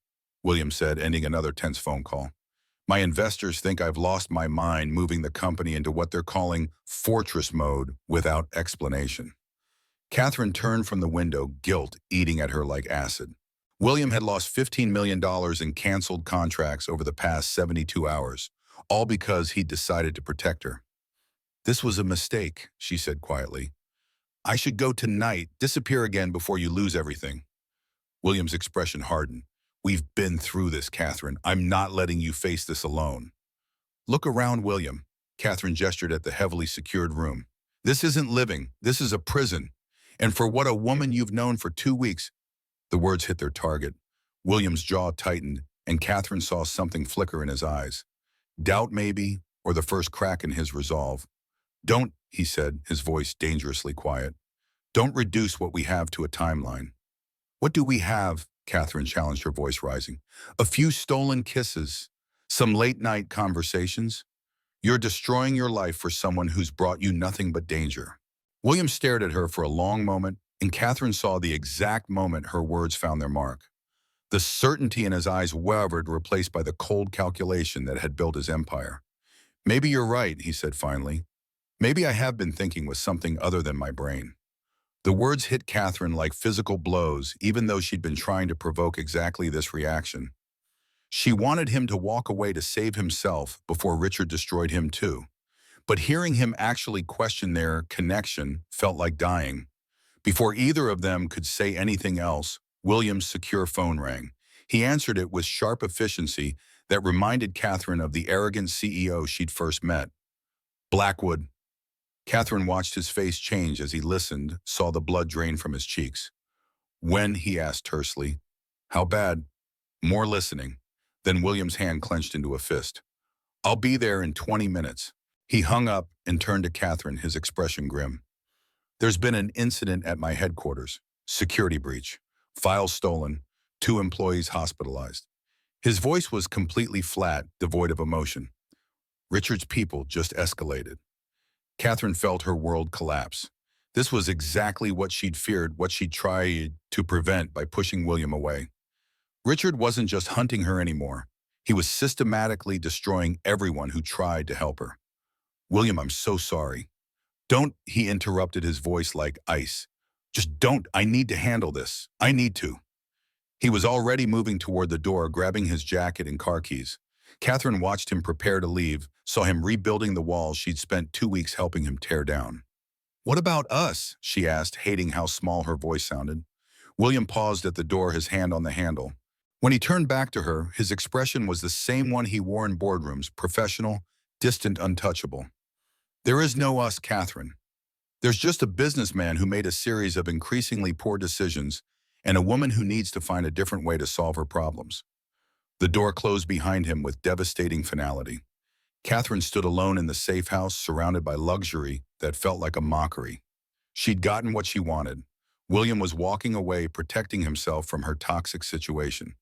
William said, ending another tense phone call. My investors think I've lost my mind moving the company into what they're calling fortress mode without explanation. Katherine turned from the window, guilt eating at her like acid. William had lost $15 million in canceled contracts over the past 72 hours, all because he'd decided to protect her. This was a mistake, she said quietly. I should go tonight, disappear again before you lose everything. William's expression hardened. We've been through this, Katherine. I'm not letting you face this alone. Look around, William. Katherine gestured at the heavily secured room. This isn't living. This is a prison. And for what a woman you've known for 2 weeks. The words hit their target. William's jaw tightened, and Katherine saw something flicker in his eyes. Doubt maybe, or the first crack in his resolve. Don't, he said, his voice dangerously quiet. Don't reduce what we have to a timeline. What do we have? Katherine challenged, her voice rising. A few stolen kisses, some late-night conversations. You're destroying your life for someone who's brought you nothing but danger. William stared at her for a long moment, and Katherine saw the exact moment her words found their mark. The certainty in his eyes wavered, replaced by the cold calculation that had built his empire. Maybe you're right, he said finally. Maybe I have been thinking with something other than my brain. The words hit Katherine like physical blows, even though she'd been trying to provoke exactly this reaction. She wanted him to walk away to save himself before Richard destroyed him too. But hearing him actually question their connection felt like dying. Before either of them could say anything else, William's secure phone rang. He answered it with sharp efficiency that reminded Katherine of the arrogant CEO she'd first met. Blackwood. Katherine watched his face change as he listened, saw the blood drain from his cheeks. When? He asked tersely. How bad? More listening. Then William's hand clenched into a fist. I'll be there in 20 minutes. He hung up and turned to Katherine, his expression grim. There's been an incident at my headquarters. Security breach. Files stolen. 2 employees hospitalized. His voice was completely flat, devoid of emotion. Richard's people just escalated. Katherine felt her world collapse. This was exactly what she'd feared, what she'd tried to prevent by pushing William away. Richard wasn't just hunting her anymore. He was systematically destroying everyone who tried to help her. William, I'm so sorry. Don't, he interrupted, his voice like ice. Just don't, I need to handle this. I need to. He was already moving toward the door, grabbing his jacket and car keys. Katherine watched him prepare to leave, saw him rebuilding the walls she'd spent 2 weeks helping him tear down. What about us? She asked, hating how small her voice sounded. William paused at the door, his hand on the handle. When he turned back to her, his expression was the same one he wore in boardrooms, professional, distant, untouchable. There is no us, Katherine. There's just a businessman who made a series of increasingly poor decisions and a woman who needs to find a different way to solve her problems. The door closed behind him with devastating finality. Katherine stood alone in the safe house, surrounded by luxury that felt like a mockery. She'd gotten what she wanted. William was walking away, protecting himself from her toxic situation.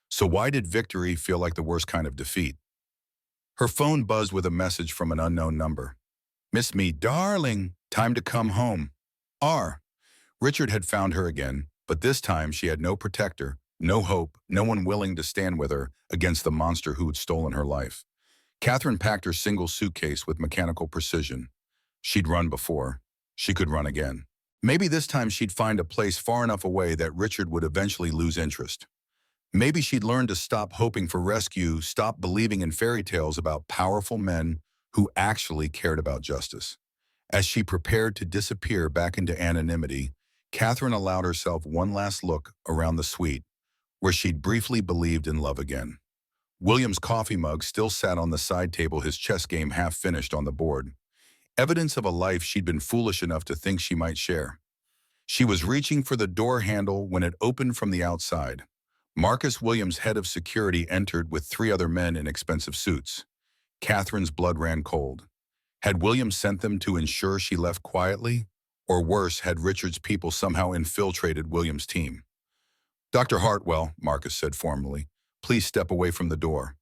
So why did victory feel like the worst kind of defeat? Her phone buzzed with a message from an unknown number. Miss me, darling. Time to come home. R. Richard had found her again, but this time she had no protector, no hope, no one willing to stand with her against the monster who had stolen her life. Katherine packed her single suitcase with mechanical precision. She'd run before. She could run again. Maybe this time she'd find a place far enough away that Richard would eventually lose interest. Maybe she'd learn to stop hoping for rescue, stop believing in fairy tales about powerful men who actually cared about justice. As she prepared to disappear back into anonymity, Katherine allowed herself one last look around the suite, where she'd briefly believed in love again. William's coffee mug still sat on the side table, his chess game half finished on the board. Evidence of a life she'd been foolish enough to think she might share. She was reaching for the door handle when it opened from the outside. Marcus Williams, head of security, entered with 3 other men in expensive suits. Katherine's blood ran cold. Had William sent them to ensure she left quietly? Or worse, had Richard's people somehow infiltrated William's team? Dr. Hartwell, Marcus said formally, please step away from the door.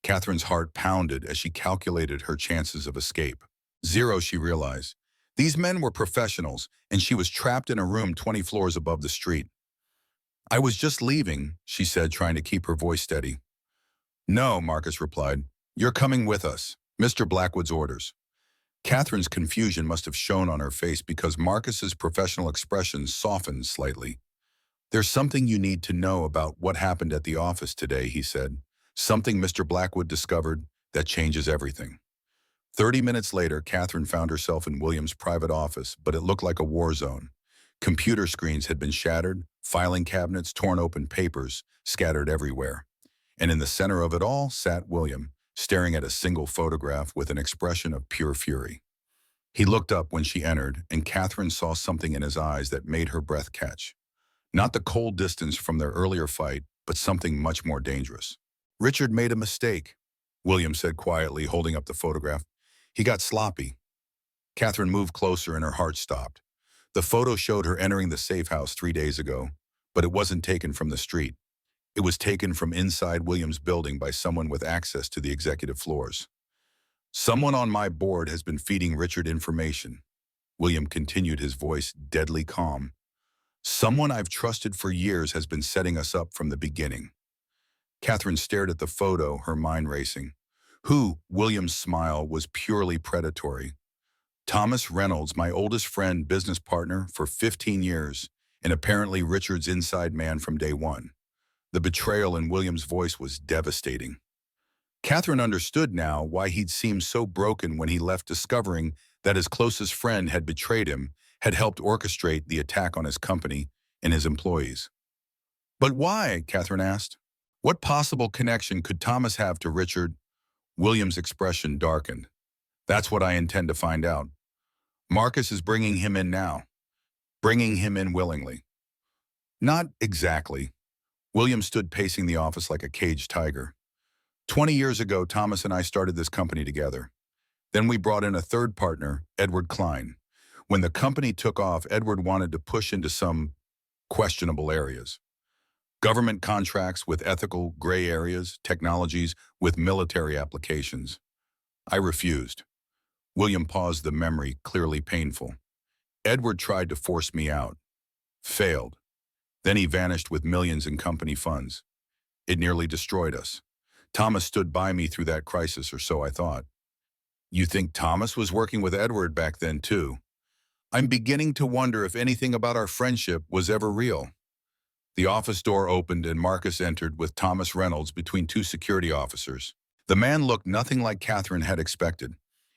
Katherine's heart pounded as she calculated her chances of escape. 0, she realized. These men were professionals, and she was trapped in a room 20 floors above the street. I was just leaving, she said, trying to keep her voice steady. No, Marcus replied. You're coming with us. Mr. Blackwood's orders. Catherine's confusion must have shown on her face because Marcus's professional expression softened slightly. There's something you need to know about what happened at the office today, he said. Something Mr. Blackwood discovered that changes everything. 30 minutes later, Katherine found herself in William's private office, but it looked like a war zone. Computer screens had been shattered, filing cabinets, torn open papers scattered everywhere. And in the center of it all sat William, staring at a single photograph with an expression of pure fury. He looked up when she entered, and Katherine saw something in his eyes that made her breath catch. Not the cold distance from their earlier fight, but something much more dangerous. Richard made a mistake, William said quietly, holding up the photograph. He got sloppy. Katherine moved closer and her heart stopped. The photo showed her entering the safe house 3 days ago, but it wasn't taken from the street. It was taken from inside William's building by someone with access to the executive floors. Someone on my board has been feeding Richard information. William continued, his voice deadly calm. Someone I've trusted for years has been setting us up from the beginning. Katherine stared at the photo, her mind racing. Who? William's smile was purely predatory. Thomas Reynolds, my oldest friend, business partner for 15 years, and apparently Richard's inside man from day one. The betrayal in William's voice was devastating. Katherine understood now why he'd seemed so broken when he left, discovering that his closest friend had betrayed him, had helped orchestrate the attack on his company and his employees. But why? Katherine asked. What possible connection could Thomas have to Richard? William's expression darkened. That's what I intend to find out. Marcus is bringing him in now. Bringing him in willingly. Not exactly. William stood pacing the office like a caged tiger. 20 years ago, Thomas and I started this company together. Then we brought in a third partner, Edward Klein. When the company took off, Edward wanted to push into some questionable areas. Government contracts with ethical gray areas, technologies with military applications. I refused. William paused, the memory clearly painful. Edward tried to force me out. Failed. Then he vanished with millions in company funds. It nearly destroyed us. Thomas stood by me through that crisis, or so I thought. You think Thomas was working with Edward back then too? I'm beginning to wonder if anything about our friendship was ever real. The office door opened and Marcus entered with Thomas Reynolds between two security officers. The man looked nothing like Katherine had expected.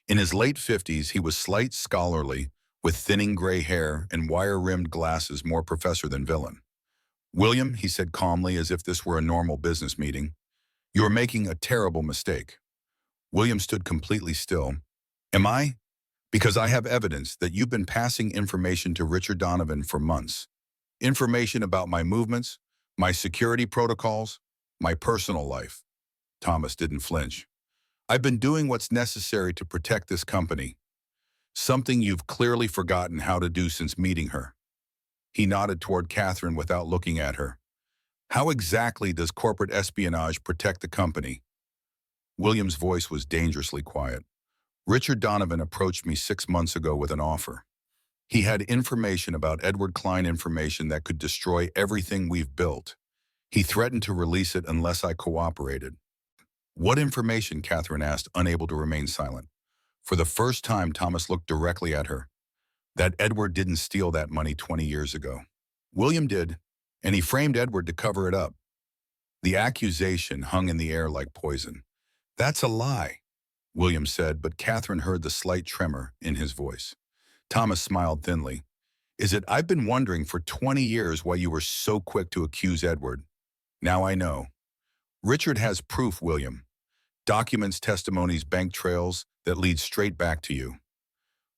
In his late 50s, he was slight, scholarly, with thinning gray hair and wire-rimmed glasses, more professor than villain. William, he said calmly, as if this were a normal business meeting, you are making a terrible mistake. William stood completely still. Am I? Because I have evidence that you've been passing information to Richard Donovan for months. Information about my movements, my security protocols, my personal life. Thomas didn't flinch. I've been doing what's necessary to protect this company. Something you've clearly forgotten how to do since meeting her. He nodded toward Katherine without looking at her. How exactly does corporate espionage protect the company? William's voice was dangerously quiet. Richard Donovan approached me 6 months ago with an offer. He had information about Edward Klein, information that could destroy everything we've built. He threatened to release it unless I cooperated. What information? Katherine asked, unable to remain silent. For the first time, Thomas looked directly at her. That Edward didn't steal that money 20 years ago. William did, and he framed Edward to cover it up. The accusation hung in the air like poison. That's a lie, William said, but Katherine heard the slight tremor in his voice. Thomas smiled thinly. Is it? I've been wondering for 20 years why you were so quick to accuse Edward. Now I know. Richard has proof, William. Documents, testimonies, bank trails that lead straight back to you.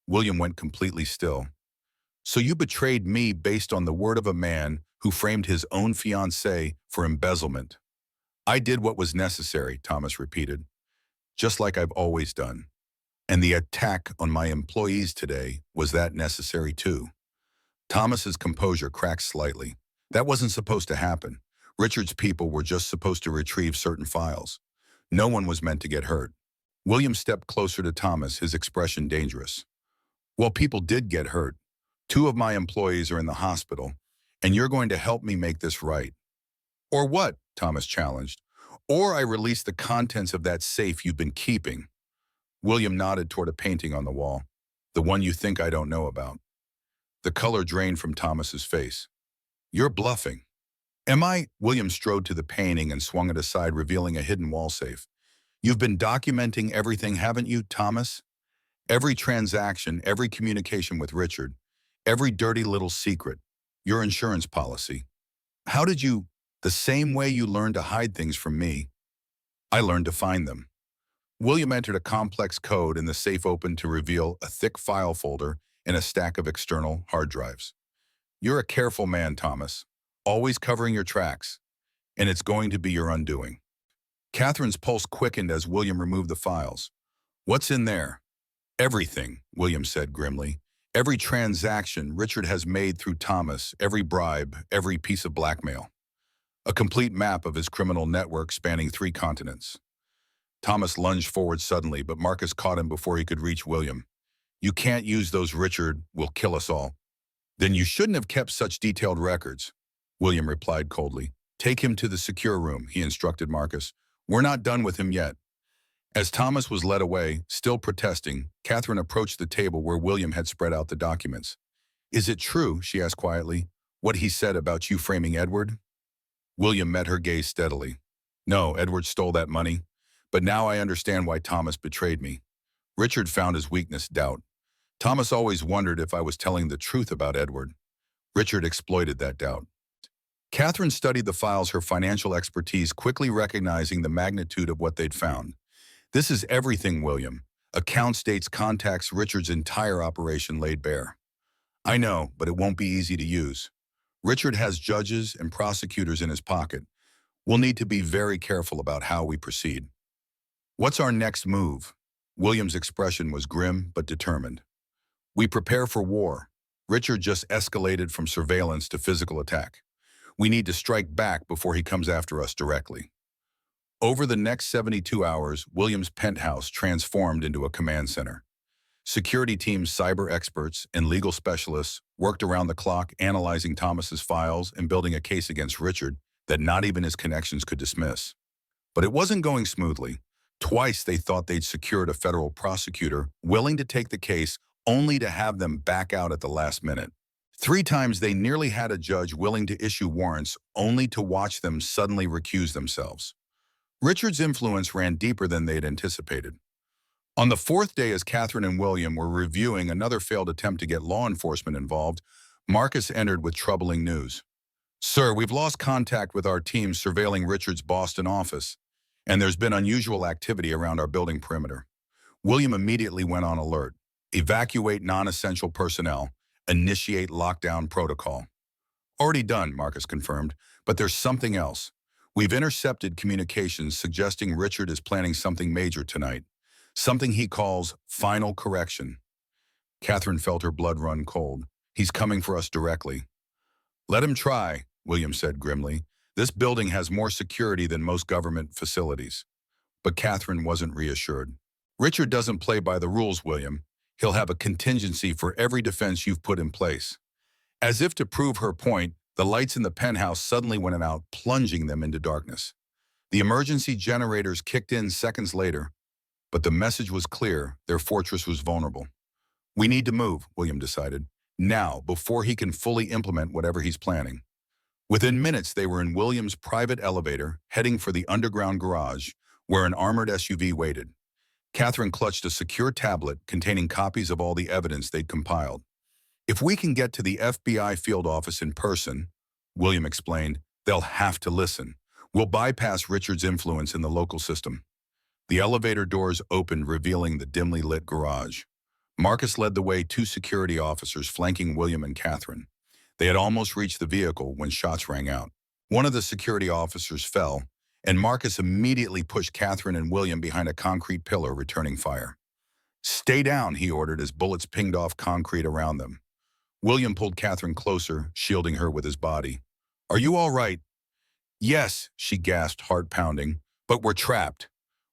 William went completely still. So you betrayed me based on the word of a man who framed his own fiancé for embezzlement. I did what was necessary, Thomas repeated, just like I've always done. And the attack on my employees today was that necessary too. Thomas's composure cracked slightly. That wasn't supposed to happen. Richard's people were just supposed to retrieve certain files. No one was meant to get hurt. William stepped closer to Thomas, his expression dangerous. Well, people did get hurt. 2 of my employees are in the hospital, and you're going to help me make this right. Or what? Thomas challenged. Or I release the contents of that safe you've been keeping. William nodded toward a painting on the wall. The one you think I don't know about. The color drained from Thomas's face. You're bluffing. Am I? William strode to the painting and swung it aside, revealing a hidden wall safe. You've been documenting everything, haven't you, Thomas? Every transaction, every communication with Richard, every dirty little secret, your insurance policy. How did you? The same way you learned to hide things from me, I learned to find them. William entered a complex code and the safe opened to reveal a thick file folder and a stack of external hard drives. You're a careful man, Thomas, always covering your tracks, and it's going to be your undoing. Catherine's pulse quickened as William removed the files. What's in there? Everything, William said grimly. Every transaction Richard has made through Thomas, every bribe, every piece of blackmail. A complete map of his criminal network spanning 3 continents. Thomas lunged forward suddenly, but Marcus caught him before he could reach William. You can't use those, Richard will kill us all. Then you shouldn't have kept such detailed records, William replied coldly. Take him to the secure room, he instructed Marcus. We're not done with him yet. As Thomas was led away, still protesting, Katherine approached the table where William had spread out the documents. Is it true, she asked quietly, what he said about you framing Edward? William met her gaze steadily. No, Edward stole that money, but now I understand why Thomas betrayed me. Richard found his weakness, doubt. Thomas always wondered if I was telling the truth about Edward. Richard exploited that doubt. Katherine studied the files, her financial expertise quickly recognizing the magnitude of what they'd found. This is everything, William. Account dates, contacts, Richard's entire operation laid bare. I know, but it won't be easy to use. Richard has judges and prosecutors in his pocket. We'll need to be very careful about how we proceed. What's our next move? William's expression was grim but determined. We prepare for war. Richard just escalated from surveillance to physical attack. We need to strike back before he comes after us directly. Over the next 72 hours, William's penthouse transformed into a command center. Security teams, cyber experts, and legal specialists worked around the clock analyzing Thomas's files and building a case against Richard that not even his connections could dismiss. But it wasn't going smoothly. Twice they thought they'd secured a federal prosecutor willing to take the case, only to have them back out at the last minute. 3 times they nearly had a judge willing to issue warrants, only to watch them suddenly recuse themselves. Richard's influence ran deeper than they'd anticipated. On the 4th day, as Katherine and William were reviewing another failed attempt to get law enforcement involved, Marcus entered with troubling news. Sir, we've lost contact with our team surveilling Richard's Boston office, and there's been unusual activity around our building perimeter. William immediately went on alert. Evacuate non-essential personnel. Initiate lockdown protocol. Already done, Marcus confirmed, but there's something else. We've intercepted communications suggesting Richard is planning something major tonight. Something he calls final correction. Katherine felt her blood run cold. He's coming for us directly. Let him try, William said grimly. This building has more security than most government facilities. But Katherine wasn't reassured. Richard doesn't play by the rules, William. He'll have a contingency for every defense you've put in place. As if to prove her point, the lights in the penthouse suddenly went out, plunging them into darkness. The emergency generators kicked in seconds later, but the message was clear: their fortress was vulnerable. We need to move, William decided, now, before he can fully implement whatever he's planning. Within minutes, they were in William's private elevator, heading for the underground garage, where an armored SUV waited. Katherine clutched a secure tablet containing copies of all the evidence they'd compiled. If we can get to the FBI field office in person, William explained, they'll have to listen. We'll bypass Richard's influence in the local system. The elevator doors opened, revealing the dimly lit garage. Marcus led the way, 2 security officers flanking William and Katherine. They had almost reached the vehicle when shots rang out. One of the security officers fell, and Marcus immediately pushed Katherine and William behind a concrete pillar, returning fire. Stay down, he ordered as bullets pinged off concrete around them. William pulled Katherine closer, shielding her with his body. Are you all right? Yes, she gasped, heart pounding, but we're trapped.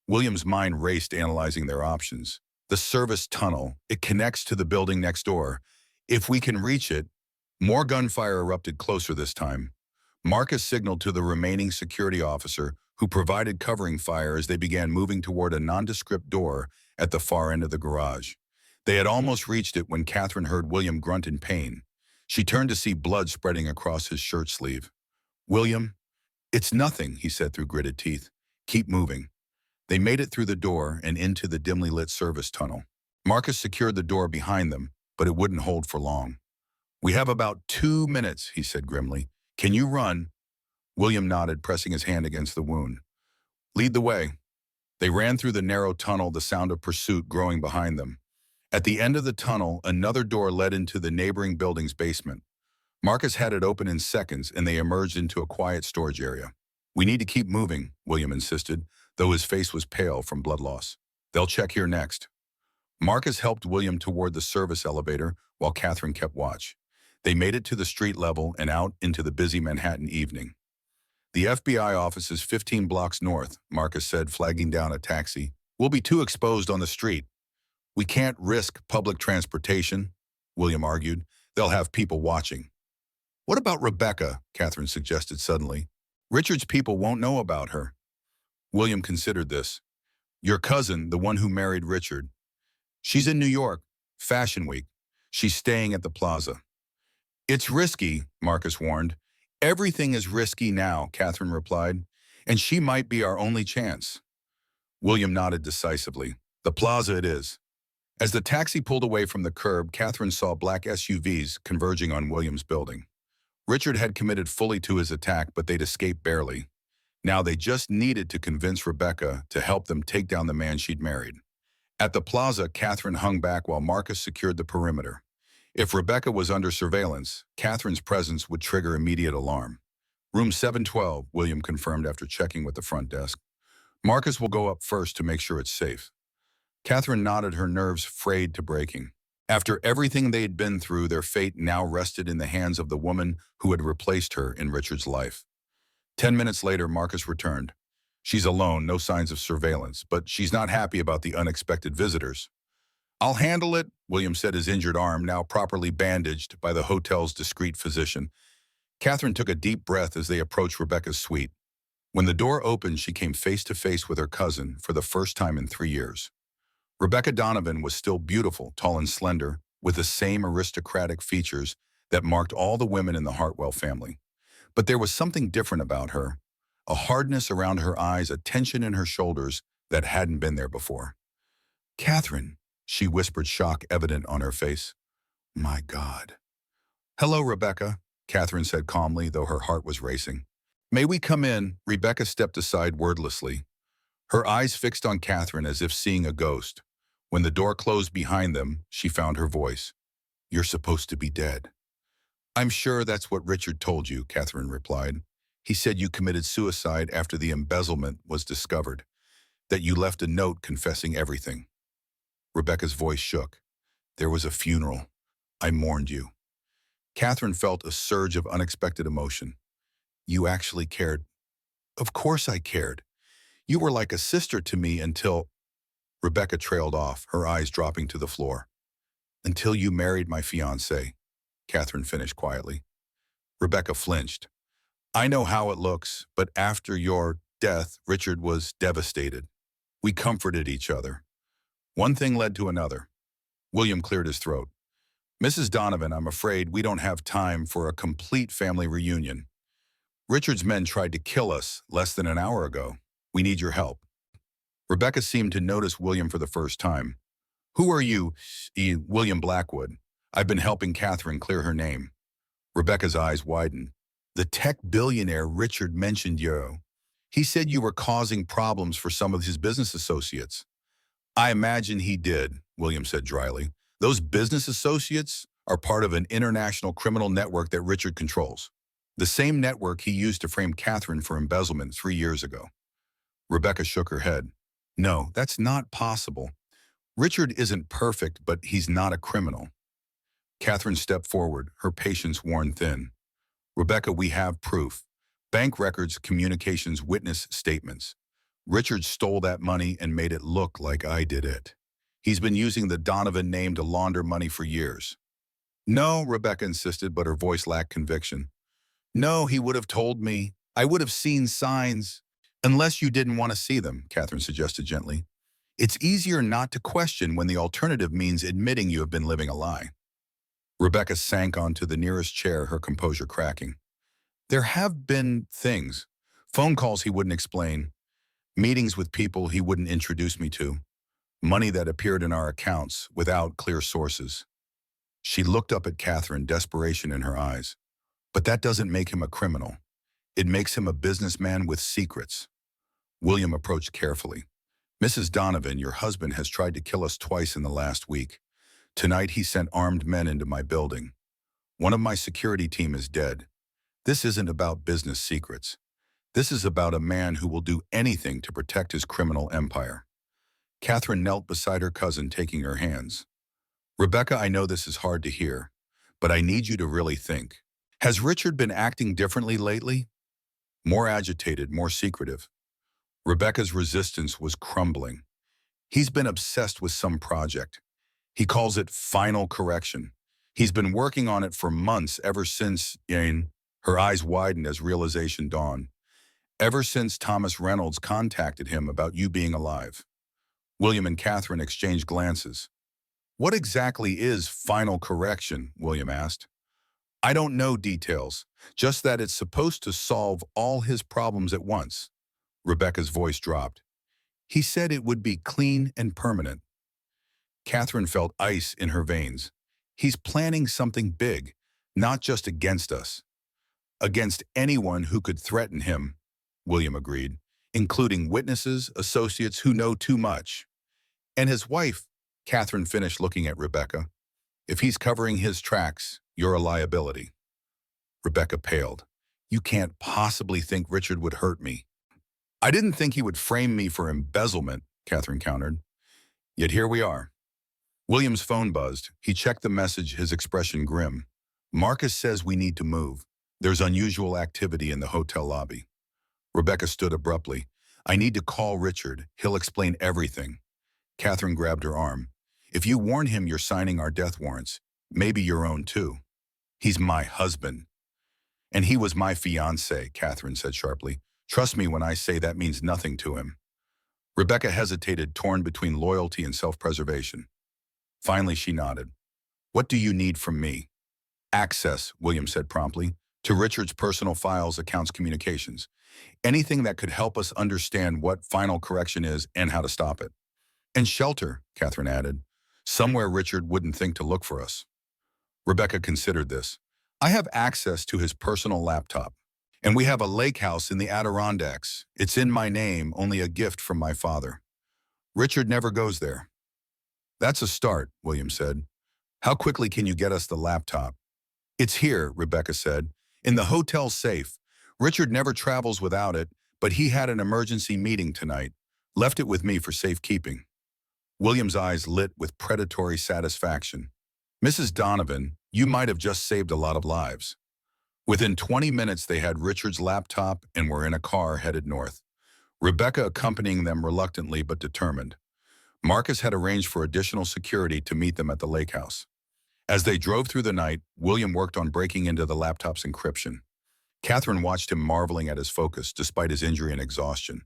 William's mind raced, analyzing their options. The service tunnel, it connects to the building next door. If we can reach it. More gunfire erupted closer this time. Marcus signaled to the remaining security officer, who provided covering fire as they began moving toward a nondescript door at the far end of the garage. They had almost reached it when Katherine heard William grunt in pain. She turned to see blood spreading across his shirt sleeve. "William, it's nothing," he said through gritted teeth. "Keep moving." They made it through the door and into the dimly lit service tunnel. Marcus secured the door behind them, but it wouldn't hold for long. "We have about 2 minutes," he said grimly. "Can you run?" William nodded, pressing his hand against the wound. "Lead the way." They ran through the narrow tunnel, the sound of pursuit growing behind them. At the end of the tunnel, another door led into the neighboring building's basement. Marcus had it open in seconds, and they emerged into a quiet storage area. "We need to keep moving," William insisted, though his face was pale from blood loss. "They'll check here next." Marcus helped William toward the service elevator while Katherine kept watch. They made it to the street level and out into the busy Manhattan evening. "The FBI office is 15 blocks north," Marcus said, flagging down a taxi. "We'll be too exposed on the street." "We can't risk public transportation," William argued. "They'll have people watching." "What about Rebecca?" Katherine suggested suddenly. "Richard's people won't know about her." William considered this. "Your cousin, the one who married Richard. She's in New York, Fashion Week. She's staying at the plaza." "It's risky," Marcus warned. "Everything is risky now," Katherine replied, "and she might be our only chance." William nodded decisively. "The plaza it is." As the taxi pulled away from the curb, Katherine saw black SUVs converging on William's building. Richard had committed fully to his attack, but they'd escaped barely. Now they just needed to convince Rebecca to help them take down the man she'd married. At the plaza, Katherine hung back while Marcus secured the perimeter. If Rebecca was under surveillance, Katherine's presence would trigger immediate alarm. "Room 712, William confirmed after checking with the front desk. "Marcus will go up first to make sure it's safe." Katherine nodded, her nerves frayed to breaking. After everything they'd been through, their fate now rested in the hands of the woman who had replaced her in Richard's life. 10 minutes later, Marcus returned. "She's alone, no signs of surveillance, but she's not happy about the unexpected visitors." "I'll handle it," William said, his injured arm now properly bandaged by the hotel's discreet physician. Katherine took a deep breath as they approached Rebecca's suite. When the door opened, she came face to face with her cousin for the first time in 3 years. Rebecca Donovan was still beautiful, tall and slender, with the same aristocratic features that marked all the women in the Hartwell family. But there was something different about her, a hardness around her eyes, a tension in her shoulders that hadn't been there before. "Katherine," she whispered, shock evident on her face. "My God." "Hello, Rebecca," Katherine said calmly, though her heart was racing. "May we come in?" Rebecca stepped aside wordlessly, her eyes fixed on Katherine as if seeing a ghost. When the door closed behind them, she found her voice. "You're supposed to be dead." "I'm sure that's what Richard told you," Katherine replied. "He said you committed suicide after the embezzlement was discovered, that you left a note confessing everything." Rebecca's voice shook. "There was a funeral. I mourned you." Katherine felt a surge of unexpected emotion. "You actually cared." "Of course I cared. You were like a sister to me until—" Rebecca trailed off, her eyes dropping to the floor. "Until you married my fiancé," Katherine finished quietly. Rebecca flinched. "I know how it looks, but after your death, Richard was devastated. We comforted each other. One thing led to another." William cleared his throat. "Mrs. Donovan, I'm afraid we don't have time for a complete family reunion. Richard's men tried to kill us less than an hour ago. We need your help." Rebecca seemed to notice William for the first time. "Who are you?" "William Blackwood. I've been helping Katherine clear her name." Rebecca's eyes widened. "The tech billionaire Richard mentioned you. He said you were causing problems for some of his business associates." "I imagine he did," William said dryly. "Those business associates are part of an international criminal network that Richard controls. The same network he used to frame Katherine for embezzlement 3 years ago." Rebecca shook her head. "No, that's not possible. Richard isn't perfect, but he's not a criminal." Katherine stepped forward, her patience worn thin. "Rebecca, we have proof. Bank records, communications, witness statements. Richard stole that money and made it look like I did it. He's been using the Donovan name to launder money for years." "No," Rebecca insisted, but her voice lacked conviction. "No, he would have told me. I would have seen signs." Unless you didn't want to see them, Katherine suggested gently. It's easier not to question when the alternative means admitting you have been living a lie. Rebecca sank onto the nearest chair, her composure cracking. There have been things. Phone calls he wouldn't explain, meetings with people he wouldn't introduce me to, money that appeared in our accounts without clear sources. She looked up at Katherine, desperation in her eyes. But that doesn't make him a criminal. It makes him a businessman with secrets. William approached carefully. Mrs. Donovan, your husband has tried to kill us twice in the last week. Tonight he sent armed men into my building. One of my security team is dead. This isn't about business secrets. This is about a man who will do anything to protect his criminal empire. Katherine knelt beside her cousin, taking her hands. Rebecca, I know this is hard to hear, but I need you to really think. Has Richard been acting differently lately? More agitated, more secretive. Rebecca's resistance was crumbling. He's been obsessed with some project. He calls it final correction. He's been working on it for months, ever since, her eyes widened as realization dawned. Ever since Thomas Reynolds contacted him about you being alive. William and Katherine exchanged glances. What exactly is final correction? William asked. I don't know details, just that it's supposed to solve all his problems at once. Rebecca's voice dropped. He said it would be clean and permanent. Katherine felt ice in her veins. He's planning something big, not just against us. Against anyone who could threaten him, William agreed, including witnesses, associates who know too much. And his wife, Katherine finished, looking at Rebecca. If he's covering his tracks, you're a liability. Rebecca paled. You can't possibly think Richard would hurt me. I didn't think he would frame me for embezzlement, Katherine countered. Yet here we are. William's phone buzzed. He checked the message, his expression grim. Marcus says we need to move. There's unusual activity in the hotel lobby. Rebecca stood abruptly. I need to call Richard. He'll explain everything. Katherine grabbed her arm. If you warn him you're signing our death warrants, maybe your own too. He's my husband. And he was my fiancé, Katherine said sharply. Trust me when I say that means nothing to him. Rebecca hesitated, torn between loyalty and self-preservation. Finally, she nodded. What do you need from me? Access, William said promptly, to Richard's personal files, accounts, communications. Anything that could help us understand what final correction is and how to stop it. And shelter, Katherine added. Somewhere Richard wouldn't think to look for us. Rebecca considered this. I have access to his personal laptop. And we have a lake house in the Adirondacks. It's in my name, only a gift from my father. Richard never goes there. That's a start, William said. How quickly can you get us the laptop? It's here, Rebecca said. In the hotel safe. Richard never travels without it, but he had an emergency meeting tonight. Left it with me for safekeeping. William's eyes lit with predatory satisfaction. Mrs. Donovan, you might have just saved a lot of lives. Within 20 minutes, they had Richard's laptop and were in a car headed north. Rebecca accompanying them reluctantly but determined. Marcus had arranged for additional security to meet them at the lake house. As they drove through the night, William worked on breaking into the laptop's encryption. Katherine watched him, marveling at his focus despite his injury and exhaustion.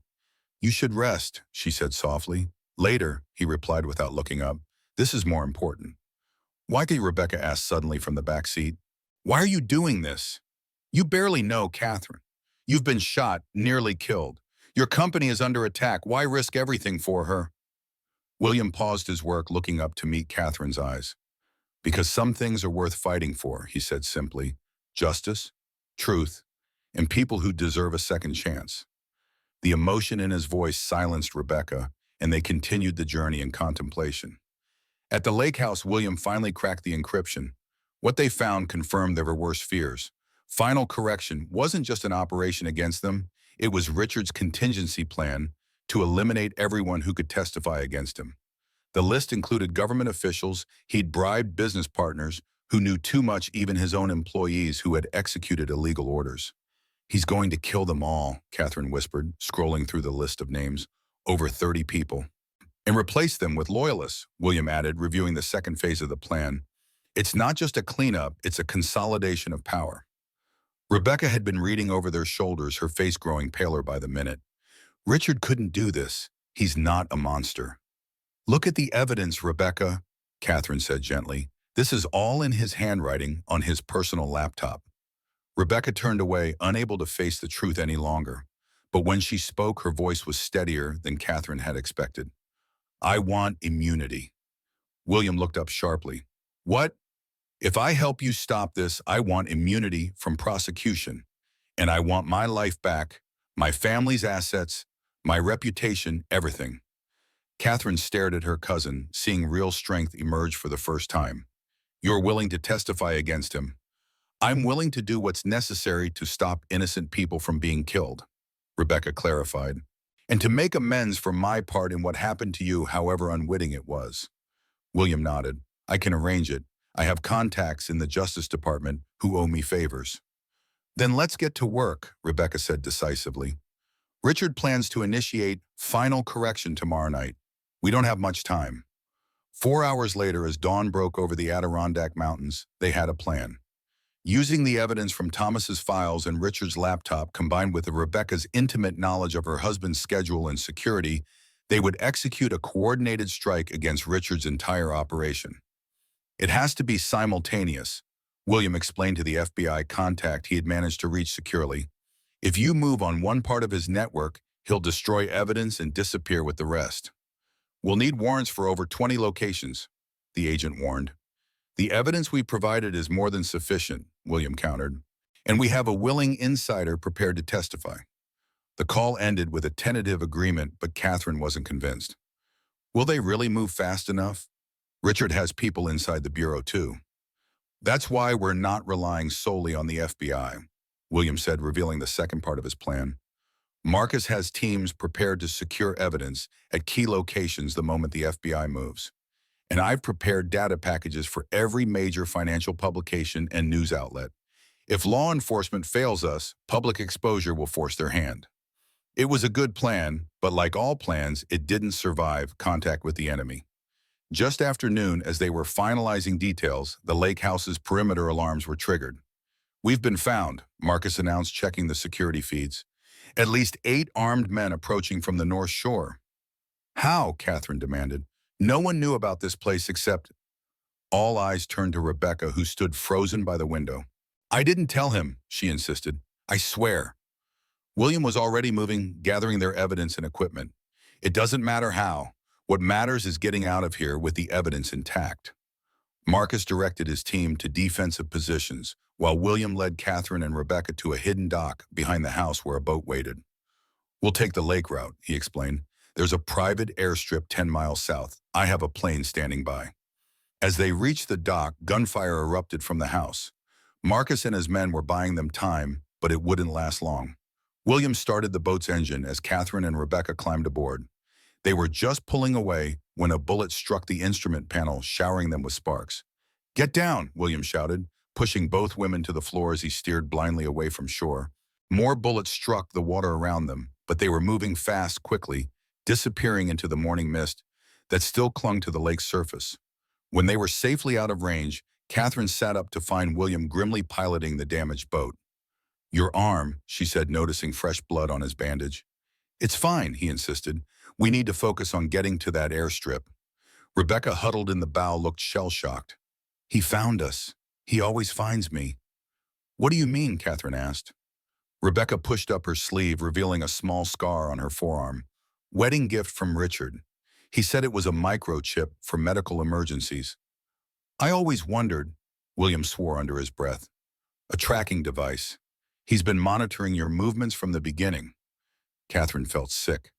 You should rest, she said softly. Later, he replied without looking up. This is more important. Why did Rebecca ask suddenly from the back seat? Why are you doing this? You barely know Katherine. You've been shot, nearly killed. Your company is under attack. Why risk everything for her? William paused his work, looking up to meet Katherine's eyes. Because some things are worth fighting for, he said simply. Justice, truth, and people who deserve a second chance. The emotion in his voice silenced Rebecca, and they continued the journey in contemplation. At the lake house, William finally cracked the encryption. What they found confirmed their worst fears. Final correction wasn't just an operation against them, it was Richard's contingency plan to eliminate everyone who could testify against him. The list included government officials, he'd bribed business partners who knew too much, even his own employees who had executed illegal orders. He's going to kill them all, Katherine whispered, scrolling through the list of names. Over 30 people. And replace them with loyalists, William added, reviewing the second phase of the plan. It's not just a cleanup, it's a consolidation of power. Rebecca had been reading over their shoulders, her face growing paler by the minute. Richard couldn't do this. He's not a monster. Look at the evidence, Rebecca, Katherine said gently. This is all in his handwriting on his personal laptop. Rebecca turned away, unable to face the truth any longer. But when she spoke, her voice was steadier than Katherine had expected. I want immunity. William looked up sharply. What? If I help you stop this, I want immunity from prosecution. And I want my life back, my family's assets, my reputation, everything. Katherine stared at her cousin, seeing real strength emerge for the first time. You're willing to testify against him. I'm willing to do what's necessary to stop innocent people from being killed, Rebecca clarified, and to make amends for my part in what happened to you, however unwitting it was. William nodded. I can arrange it. I have contacts in the Justice Department who owe me favors. Then let's get to work, Rebecca said decisively. Richard plans to initiate final correction tomorrow night. We don't have much time. 4 hours later, as dawn broke over the Adirondack Mountains, they had a plan. Using the evidence from Thomas's files and Richard's laptop combined with Rebecca's intimate knowledge of her husband's schedule and security, they would execute a coordinated strike against Richard's entire operation. It has to be simultaneous, William explained to the FBI contact he had managed to reach securely. If you move on one part of his network, he'll destroy evidence and disappear with the rest. We'll need warrants for over 20 locations, the agent warned. The evidence we provided is more than sufficient, William countered, and we have a willing insider prepared to testify. The call ended with a tentative agreement, but Katherine wasn't convinced. Will they really move fast enough? Richard has people inside the bureau too. That's why we're not relying solely on the FBI, William said, revealing the second part of his plan. Marcus has teams prepared to secure evidence at key locations the moment the FBI moves. And I've prepared data packages for every major financial publication and news outlet. If law enforcement fails us, public exposure will force their hand. It was a good plan, but like all plans, it didn't survive contact with the enemy. Just after noon, as they were finalizing details, the lake house's perimeter alarms were triggered. We've been found, Marcus announced, checking the security feeds. At least 8 armed men approaching from the North Shore. How? Katherine demanded. No one knew about this place except... All eyes turned to Rebecca, who stood frozen by the window. I didn't tell him, she insisted. I swear. William was already moving, gathering their evidence and equipment. It doesn't matter how. What matters is getting out of here with the evidence intact. Marcus directed his team to defensive positions, while William led Katherine and Rebecca to a hidden dock behind the house where a boat waited. We'll take the lake route, he explained. There's a private airstrip 10 miles south. I have a plane standing by. As they reached the dock, gunfire erupted from the house. Marcus and his men were buying them time, but it wouldn't last long. William started the boat's engine as Katherine and Rebecca climbed aboard. They were just pulling away when a bullet struck the instrument panel, showering them with sparks. Get down, William shouted, pushing both women to the floor as he steered blindly away from shore. More bullets struck the water around them, but they were moving fast quickly, disappearing into the morning mist that still clung to the lake's surface. When they were safely out of range, Katherine sat up to find William grimly piloting the damaged boat. Your arm, she said, noticing fresh blood on his bandage. It's fine, he insisted. We need to focus on getting to that airstrip. Rebecca, huddled in the bow, looked shell-shocked. He found us. He always finds me. What do you mean? Katherine asked. Rebecca pushed up her sleeve, revealing a small scar on her forearm. Wedding gift from Richard. He said it was a microchip for medical emergencies. I always wondered, William swore under his breath. A tracking device. He's been monitoring your movements from the beginning. Katherine felt sick.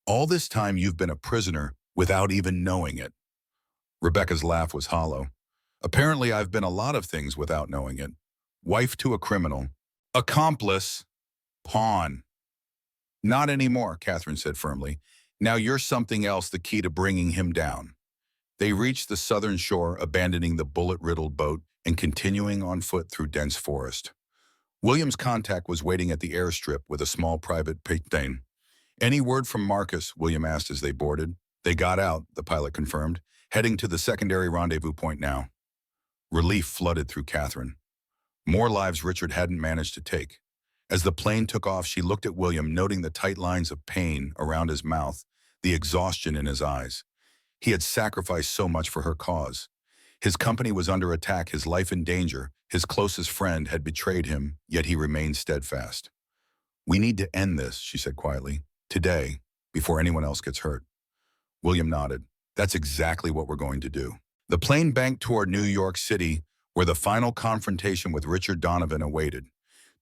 All this time you've been a prisoner without even knowing it. Rebecca's laugh was hollow. Apparently I've been a lot of things without knowing it. Wife to a criminal. Accomplice. Pawn. Not anymore, Katherine said firmly. Now you're something else, the key to bringing him down. They reached the southern shore, abandoning the bullet-riddled boat and continuing on foot through dense forest. William's contact was waiting at the airstrip with a small private plane. Any word from Marcus? William asked as they boarded. They got out, the pilot confirmed, heading to the secondary rendezvous point now. Relief flooded through Katherine. More lives Richard hadn't managed to take. As the plane took off, she looked at William, noting the tight lines of pain around his mouth, the exhaustion in his eyes. He had sacrificed so much for her cause. His company was under attack, his life in danger. His closest friend had betrayed him, yet he remained steadfast. "We need to end this," she said quietly, "today, before anyone else gets hurt." William nodded. "That's exactly what we're going to do." The plane banked toward New York City, where the final confrontation with Richard Donovan awaited.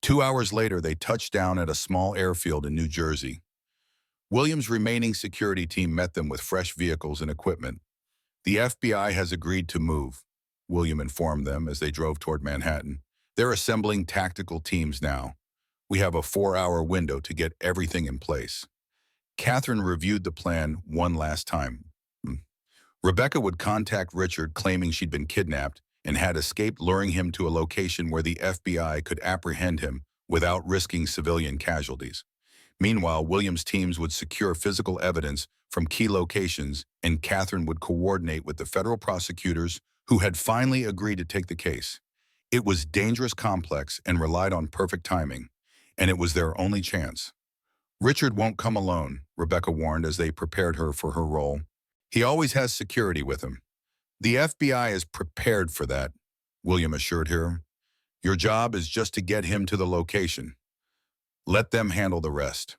2 hours later, they touched down at a small airfield in New Jersey. William's remaining security team met them with fresh vehicles and equipment. "The FBI has agreed to move," William informed them as they drove toward Manhattan. "They're assembling tactical teams now. We have a 4-hour window to get everything in place." Katherine reviewed the plan one last time. Rebecca would contact Richard, claiming she'd been kidnapped and had escaped, luring him to a location where the FBI could apprehend him without risking civilian casualties. Meanwhile, William's teams would secure physical evidence from key locations, and Katherine would coordinate with the federal prosecutors who had finally agreed to take the case. It was dangerous, complex, and relied on perfect timing, and it was their only chance. "Richard won't come alone," Rebecca warned as they prepared her for her role. "He always has security with him." "The FBI is prepared for that," William assured her. "Your job is just to get him to the location. Let them handle the rest."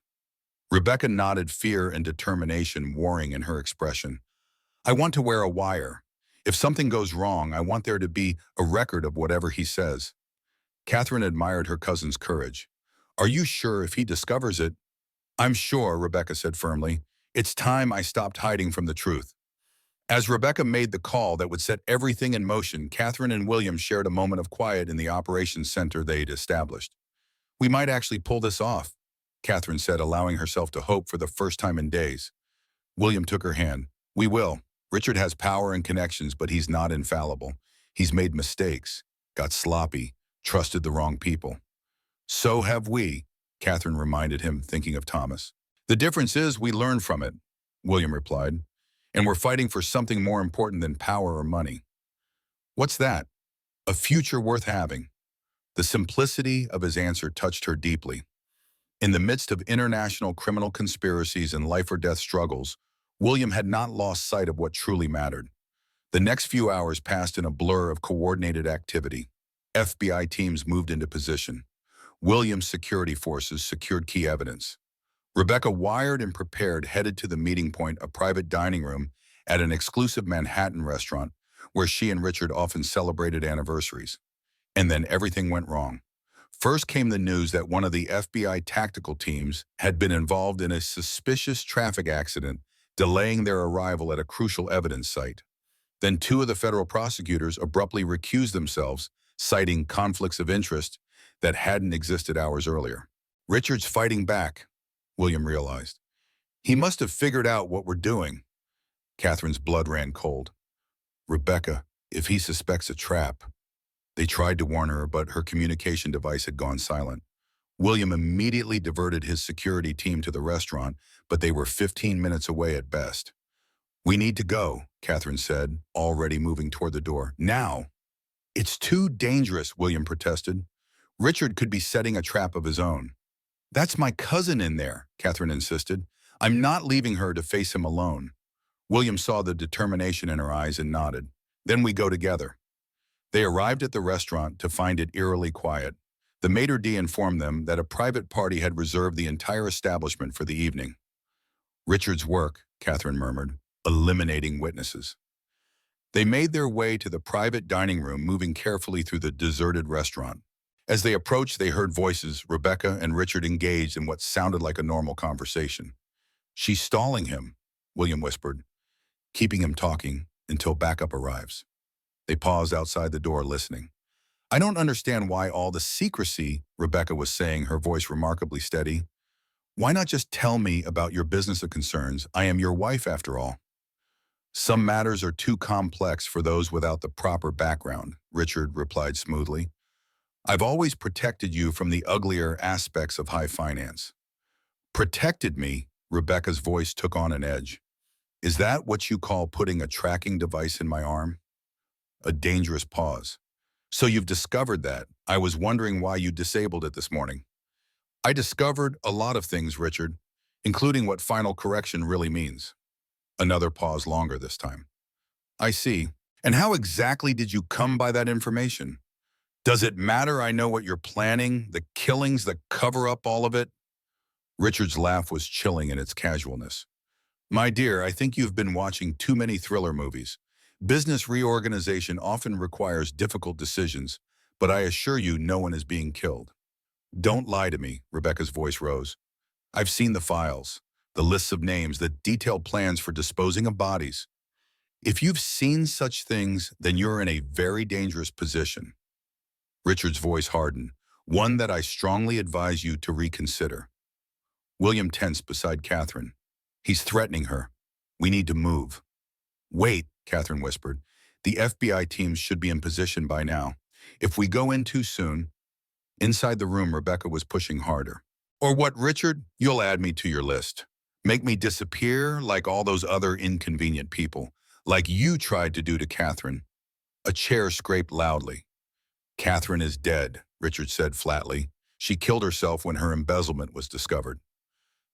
Rebecca nodded, fear and determination warring in her expression. "I want to wear a wire. If something goes wrong, I want there to be a record of whatever he says." Katherine admired her cousin's courage. "Are you sure if he discovers it?" "I'm sure," Rebecca said firmly. "It's time I stopped hiding from the truth." As Rebecca made the call that would set everything in motion, Katherine and William shared a moment of quiet in the operations center they'd established. "We might actually pull this off," Katherine said, allowing herself to hope for the first time in days. William took her hand. "We will. Richard has power and connections, but he's not infallible. He's made mistakes, got sloppy, trusted the wrong people." "So have we," Katherine reminded him, thinking of Thomas. "The difference is we learn from it," William replied. "And we're fighting for something more important than power or money." "What's that?" "A future worth having." The simplicity of his answer touched her deeply. In the midst of international criminal conspiracies and life-or-death struggles, William had not lost sight of what truly mattered. The next few hours passed in a blur of coordinated activity. FBI teams moved into position. William's security forces secured key evidence. Rebecca, wired and prepared, headed to the meeting point, a private dining room at an exclusive Manhattan restaurant where she and Richard often celebrated anniversaries. And then everything went wrong. First came the news that one of the FBI tactical teams had been involved in a suspicious traffic accident, delaying their arrival at a crucial evidence site. Then two of the federal prosecutors abruptly recused themselves, citing conflicts of interest that hadn't existed hours earlier. "Richard's fighting back," William realized. "He must have figured out what we're doing." Katherine's blood ran cold. "Rebecca, if he suspects a trap..." They tried to warn her, but her communication device had gone silent. William immediately diverted his security team to the restaurant, but they were 15 minutes away at best. "We need to go," Katherine said, already moving toward the door. "Now." "It's too dangerous," William protested. "Richard could be setting a trap of his own." "That's my cousin in there," Katherine insisted. "I'm not leaving her to face him alone." William saw the determination in her eyes and nodded. "Then we go together." They arrived at the restaurant to find it eerily quiet. The maitre d' informed them that a private party had reserved the entire establishment for the evening. "Richard's work," Katherine murmured, "eliminating witnesses." They made their way to the private dining room, moving carefully through the deserted restaurant. As they approached, they heard voices. Rebecca and Richard engaged in what sounded like a normal conversation. "She's stalling him," William whispered, "keeping him talking until backup arrives." They paused outside the door, listening. "I don't understand why all the secrecy," Rebecca was saying, her voice remarkably steady. "Why not just tell me about your business concerns? I am your wife, after all." "Some matters are too complex for those without the proper background," Richard replied smoothly. "I've always protected you from the uglier aspects of high finance." "Protected me?" Rebecca's voice took on an edge. "Is that what you call putting a tracking device in my arm?" A dangerous pause. "So you've discovered that. I was wondering why you disabled it this morning." I discovered a lot of things, Richard, including what final correction really means. Another pause longer this time. I see. And how exactly did you come by that information? Does it matter I know what you're planning, the killings, the cover-up, all of it? Richard's laugh was chilling in its casualness. My dear, I think you've been watching too many thriller movies. Business reorganization often requires difficult decisions, but I assure you no one is being killed. Don't lie to me, Rebecca's voice rose. I've seen the files, the lists of names, the detailed plans for disposing of bodies. If you've seen such things, then you're in a very dangerous position. Richard's voice hardened, one that I strongly advise you to reconsider. William tensed beside Katherine. He's threatening her. We need to move. Wait, Katherine whispered. The FBI teams should be in position by now. If we go in too soon... Inside the room, Rebecca was pushing harder. Or what, Richard? You'll add me to your list. Make me disappear like all those other inconvenient people, like you tried to do to Katherine. A chair scraped loudly. Katherine is dead, Richard said flatly. She killed herself when her embezzlement was discovered.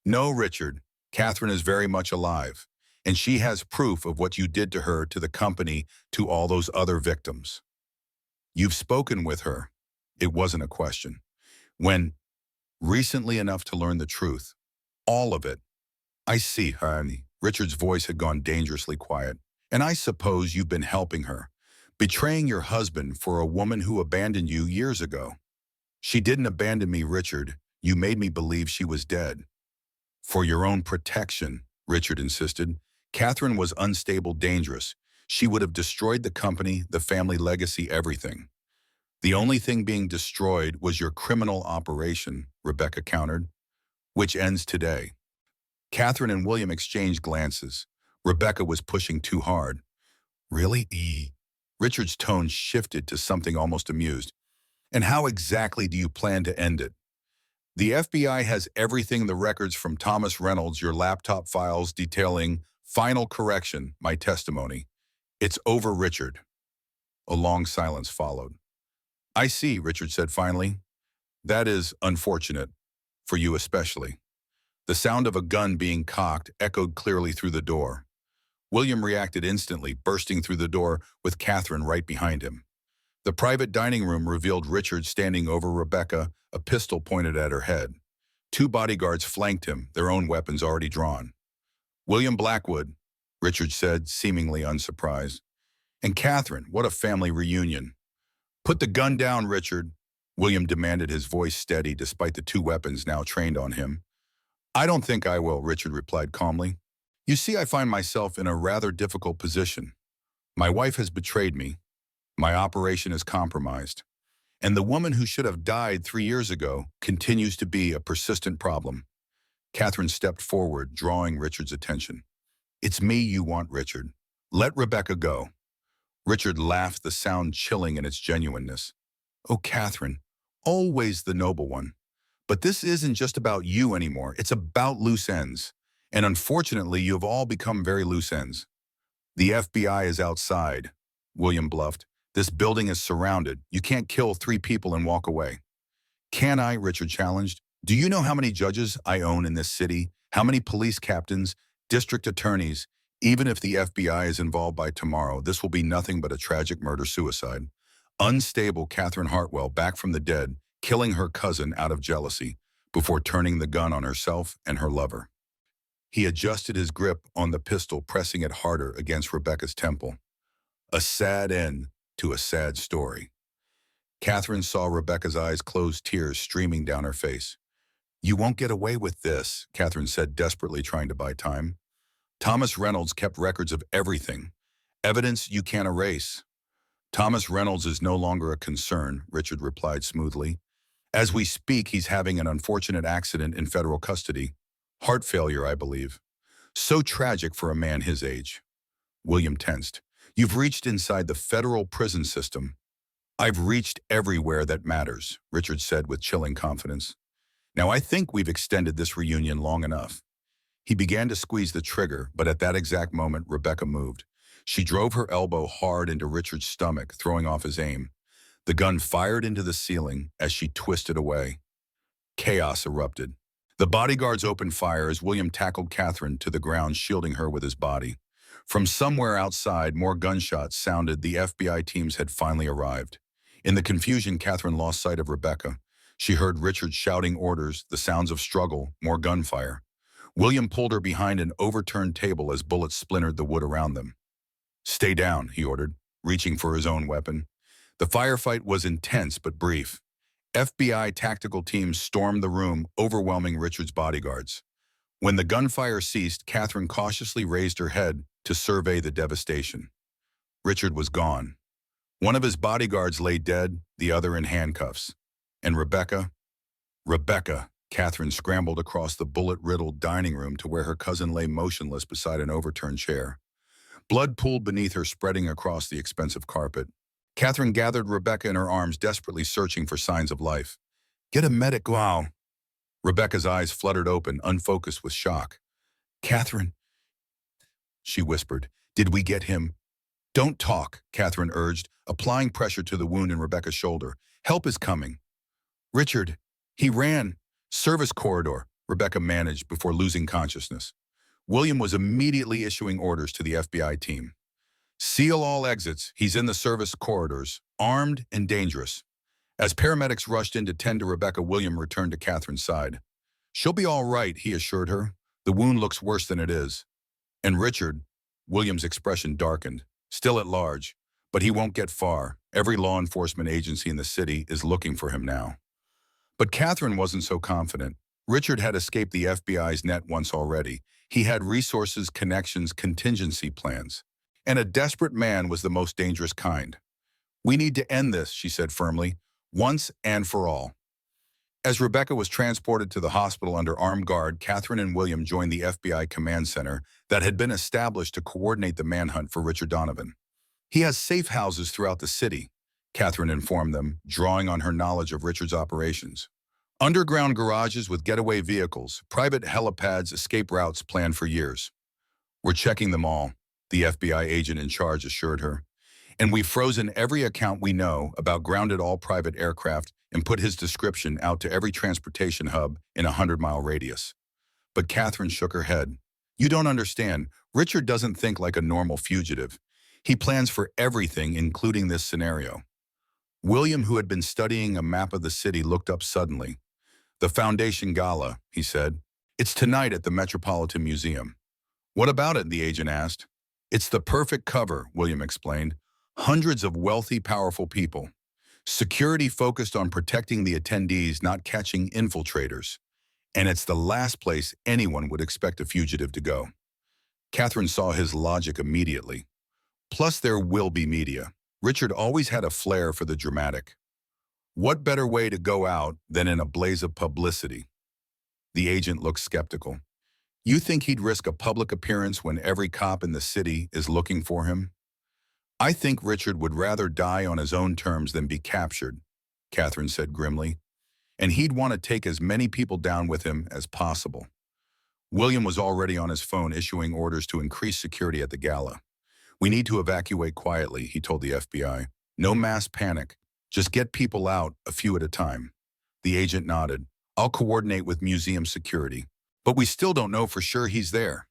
No, Richard. Katherine is very much alive, and she has proof of what you did to her, to the company, to all those other victims. You've spoken with her. It wasn't a question. When, recently enough to learn the truth, all of it. I see, honey. Richard's voice had gone dangerously quiet. And I suppose you've been helping her, betraying your husband for a woman who abandoned you years ago. She didn't abandon me, Richard. You made me believe she was dead. For your own protection, Richard insisted. Katherine was unstable, dangerous. She would have destroyed the company, the family legacy, everything. The only thing being destroyed was your criminal operation, Rebecca countered, which ends today. Katherine and William exchanged glances. Rebecca was pushing too hard. Really? Richard's tone shifted to something almost amused. And how exactly do you plan to end it? The FBI has everything, the records from Thomas Reynolds, your laptop files detailing final correction, my testimony. It's over, Richard. A long silence followed. I see, Richard said finally. That is unfortunate, for you especially. The sound of a gun being cocked echoed clearly through the door. William reacted instantly, bursting through the door with Katherine right behind him. The private dining room revealed Richard standing over Rebecca, a pistol pointed at her head. Two bodyguards flanked him, their own weapons already drawn. William Blackwood, Richard said, seemingly unsurprised. And Katherine, what a family reunion. Put the gun down, Richard, William demanded, his voice steady despite the two weapons now trained on him. I don't think I will, Richard replied calmly. You see, I find myself in a rather difficult position. My wife has betrayed me. My operation is compromised. And the woman who should have died 3 years ago continues to be a persistent problem. Katherine stepped forward, drawing Richard's attention. It's me you want, Richard. Let Rebecca go. Richard laughed, the sound chilling in its genuineness. Oh, Katherine, always the noble one. But this isn't just about you anymore. It's about loose ends. And unfortunately, you have all become very loose ends. The FBI is outside, William bluffed. This building is surrounded. You can't kill 3 people and walk away. Can I? Richard challenged. Do you know how many judges I own in this city? How many police captains, district attorneys? Even if the FBI is involved by tomorrow, this will be nothing but a tragic murder-suicide. Unstable Katherine Hartwell back from the dead, killing her cousin out of jealousy, before turning the gun on herself and her lover. He adjusted his grip on the pistol, pressing it harder against Rebecca's temple. A sad end to a sad story. Katherine saw Rebecca's eyes close, tears streaming down her face. You won't get away with this, Katherine said, desperately trying to buy time. Thomas Reynolds kept records of everything. Evidence you can't erase. Thomas Reynolds is no longer a concern, Richard replied smoothly. As we speak, he's having an unfortunate accident in federal custody. Heart failure, I believe. So tragic for a man his age. William tensed. You've reached inside the federal prison system. I've reached everywhere that matters, Richard said with chilling confidence. Now I think we've extended this reunion long enough. He began to squeeze the trigger, but at that exact moment, Rebecca moved. She drove her elbow hard into Richard's stomach, throwing off his aim. The gun fired into the ceiling as she twisted away. Chaos erupted. The bodyguards opened fire as William tackled Katherine to the ground, shielding her with his body. From somewhere outside, more gunshots sounded. The FBI teams had finally arrived. In the confusion, Katherine lost sight of Rebecca. She heard Richard shouting orders, the sounds of struggle, more gunfire. William pulled her behind an overturned table as bullets splintered the wood around them. "Stay down," he ordered, reaching for his own weapon. The firefight was intense but brief. FBI tactical teams stormed the room, overwhelming Richard's bodyguards. When the gunfire ceased, Katherine cautiously raised her head to survey the devastation. Richard was gone. One of his bodyguards lay dead, the other in handcuffs. And Rebecca, Katherine scrambled across the bullet-riddled dining room to where her cousin lay motionless beside an overturned chair. Blood pooled beneath her, spreading across the expensive carpet. Katherine gathered Rebecca in her arms, desperately searching for signs of life. "Get a medic, wow." Rebecca's eyes fluttered open, unfocused with shock. "Katherine," she whispered, "did we get him?" "Don't talk," Katherine urged, applying pressure to the wound in Rebecca's shoulder. "Help is coming." "Richard, he ran." "Service corridor," Rebecca managed before losing consciousness. William was immediately issuing orders to the FBI team. "Seal all exits. He's in the service corridors, armed and dangerous." As paramedics rushed in to tend to Rebecca, William returned to Katherine's side. "She'll be all right," he assured her. "The wound looks worse than it is." "And Richard," William's expression darkened, "still at large, but he won't get far. Every law enforcement agency in the city is looking for him now." But Katherine wasn't so confident. Richard had escaped the FBI's net once already. He had resources, connections, contingency plans. And a desperate man was the most dangerous kind. "We need to end this," she said firmly, "once and for all." As Rebecca was transported to the hospital under armed guard, Katherine and William joined the FBI command center that had been established to coordinate the manhunt for Richard Donovan. "He has safe houses throughout the city," Katherine informed them, drawing on her knowledge of Richard's operations. "Underground garages with getaway vehicles, private helipads, escape routes planned for years." "We're checking them all," the FBI agent in charge assured her. "And we've frozen every account we know about grounded all-private aircraft and put his description out to every transportation hub in a 100-mile radius." But Katherine shook her head. "You don't understand. Richard doesn't think like a normal fugitive. He plans for everything, including this scenario." William, who had been studying a map of the city, looked up suddenly. "The Foundation Gala," he said. "It's tonight at the Metropolitan Museum." "What about it?" the agent asked. "It's the perfect cover," William explained. "Hundreds of wealthy, powerful people. Security focused on protecting the attendees, not catching infiltrators. And it's the last place anyone would expect a fugitive to go." Katherine saw his logic immediately. "Plus there will be media. Richard always had a flair for the dramatic. What better way to go out than in a blaze of publicity?" The agent looked skeptical. "You think he'd risk a public appearance when every cop in the city is looking for him?" "I think Richard would rather die on his own terms than be captured," Katherine said grimly. "And he'd want to take as many people down with him as possible." William was already on his phone issuing orders to increase security at the gala. "We need to evacuate quietly," he told the FBI. "No mass panic. Just get people out, a few at a time." The agent nodded. "I'll coordinate with museum security. But we still don't know for sure he's there."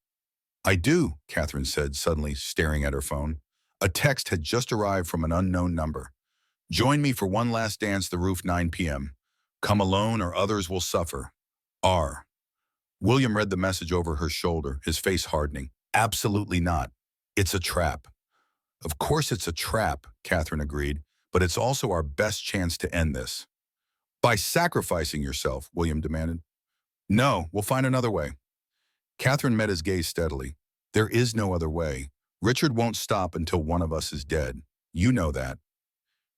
"I do," Katherine said, suddenly staring at her phone. A text had just arrived from an unknown number. "Join me for one last dance, the roof, 9 p.m. Come alone or others will suffer. R." William read the message over her shoulder, his face hardening. "Absolutely not. It's a trap." "Of course it's a trap," Katherine agreed, "but it's also our best chance to end this." "By sacrificing yourself," William demanded. "No, we'll find another way." Katherine met his gaze steadily. "There is no other way. Richard won't stop until one of us is dead. You know that."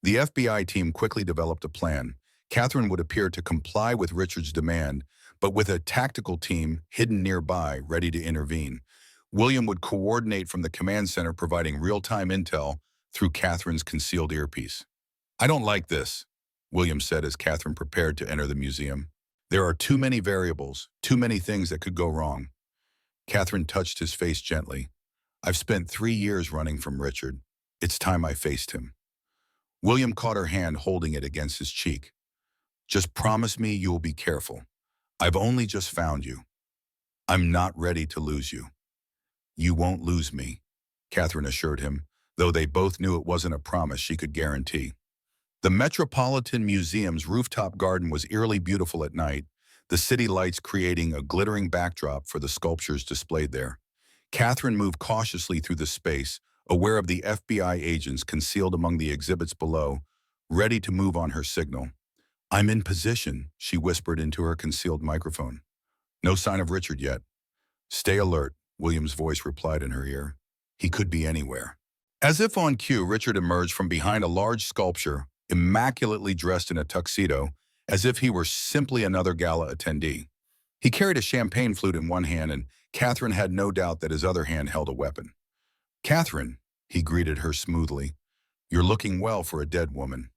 The FBI team quickly developed a plan. Katherine would appear to comply with Richard's demand, but with a tactical team hidden nearby, ready to intervene. William would coordinate from the command center, providing real-time intel through Katherine's concealed earpiece. "I don't like this," William said as Katherine prepared to enter the museum. "There are too many variables, too many things that could go wrong." Katherine touched his face gently. "I've spent 3 years running from Richard. It's time I faced him." William caught her hand, holding it against his cheek. Just promise me you will be careful. I've only just found you. I'm not ready to lose you. You won't lose me, Katherine assured him, though they both knew it wasn't a promise she could guarantee. The Metropolitan Museum's rooftop garden was eerily beautiful at night, the city lights creating a glittering backdrop for the sculptures displayed there. Katherine moved cautiously through the space, aware of the FBI agents concealed among the exhibits below, ready to move on her signal. I'm in position, she whispered into her concealed microphone. No sign of Richard yet. Stay alert, William's voice replied in her ear. He could be anywhere. As if on cue, Richard emerged from behind a large sculpture, immaculately dressed in a tuxedo, as if he were simply another gala attendee. He carried a champagne flute in one hand, and Katherine had no doubt that his other hand held a weapon. Katherine, he greeted her smoothly, you're looking well for a dead woman.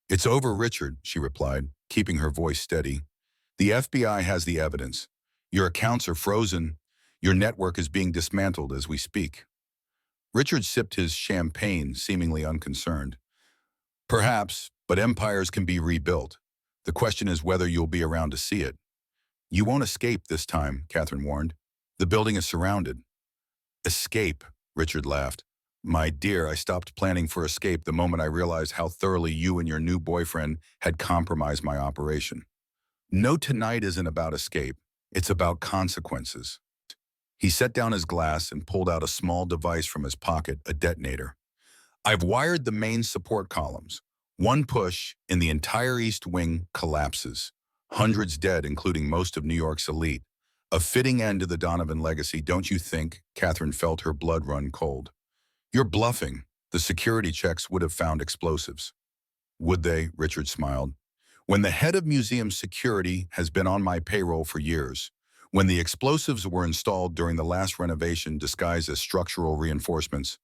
It's over, Richard, she replied, keeping her voice steady. The FBI has the evidence. Your accounts are frozen. Your network is being dismantled as we speak. Richard sipped his champagne, seemingly unconcerned. Perhaps, but empires can be rebuilt. The question is whether you'll be around to see it. You won't escape this time, Katherine warned. The building is surrounded. Escape, Richard laughed. My dear, I stopped planning for escape the moment I realized how thoroughly you and your new boyfriend had compromised my operation. No, tonight isn't about escape. It's about consequences. He set down his glass and pulled out a small device from his pocket, a detonator. I've wired the main support columns. One push, and the entire East Wing collapses. Hundreds dead, including most of New York's elite. A fitting end to the Donovan legacy, don't you think? Katherine felt her blood run cold. You're bluffing. The security checks would have found explosives. Would they? Richard smiled. When the head of museum security has been on my payroll for years, when the explosives were installed during the last renovation disguised as structural reinforcements,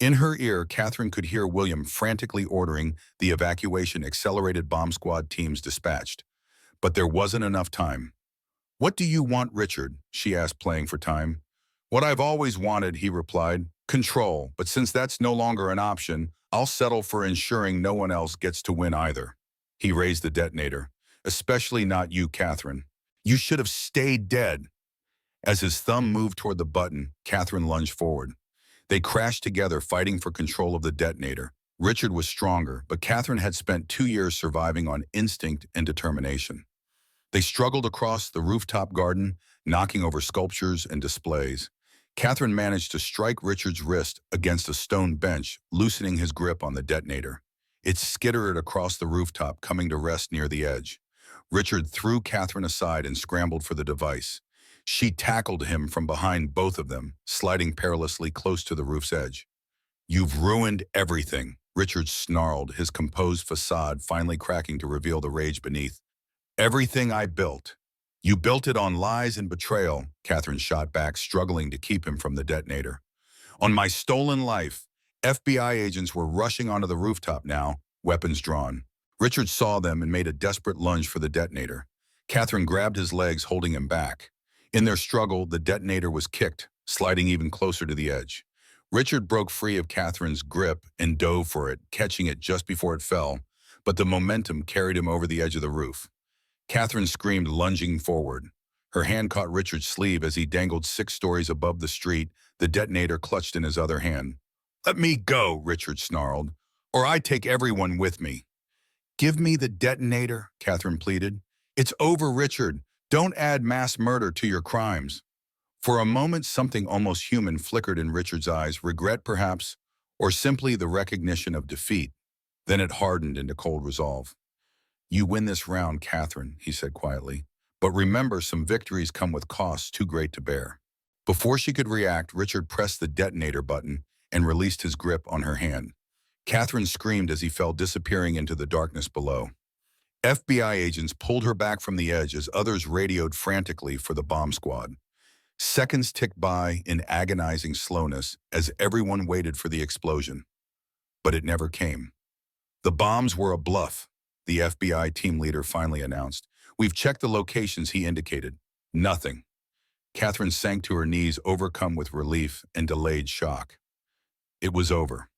in her ear, Katherine could hear William frantically ordering the evacuation accelerated bomb squad teams dispatched. But there wasn't enough time. What do you want, Richard? She asked, playing for time. What I've always wanted, he replied. Control, but since that's no longer an option, I'll settle for ensuring no one else gets to win either. He raised the detonator. Especially not you, Katherine. You should have stayed dead. As his thumb moved toward the button, Katherine lunged forward. They crashed together, fighting for control of the detonator. Richard was stronger, but Katherine had spent 2 years surviving on instinct and determination. They struggled across the rooftop garden, knocking over sculptures and displays. Katherine managed to strike Richard's wrist against a stone bench, loosening his grip on the detonator. It skittered across the rooftop, coming to rest near the edge. Richard threw Katherine aside and scrambled for the device. She tackled him from behind, both of them, sliding perilously close to the roof's edge. You've ruined everything, Richard snarled, his composed facade finally cracking to reveal the rage beneath. Everything I built. You built it on lies and betrayal, Katherine shot back, struggling to keep him from the detonator. On my stolen life, FBI agents were rushing onto the rooftop now, weapons drawn. Richard saw them and made a desperate lunge for the detonator. Katherine grabbed his legs, holding him back. In their struggle, the detonator was kicked, sliding even closer to the edge. Richard broke free of Katherine's grip and dove for it, catching it just before it fell, but the momentum carried him over the edge of the roof. Katherine screamed, lunging forward. Her hand caught Richard's sleeve as he dangled 6 stories above the street, the detonator clutched in his other hand. Let me go, Richard snarled, or I take everyone with me. Give me the detonator, Katherine pleaded. It's over, Richard. Don't add mass murder to your crimes. For a moment, something almost human flickered in Richard's eyes, regret perhaps, or simply the recognition of defeat. Then it hardened into cold resolve. You win this round, Katherine, he said quietly. But remember, some victories come with costs too great to bear. Before she could react, Richard pressed the detonator button and released his grip on her hand. Katherine screamed as he fell, disappearing into the darkness below. FBI agents pulled her back from the edge as others radioed frantically for the bomb squad. Seconds ticked by in agonizing slowness as everyone waited for the explosion. But it never came. The bombs were a bluff, the FBI team leader finally announced. We've checked the locations he indicated. Nothing. Katherine sank to her knees, overcome with relief and delayed shock. It was over.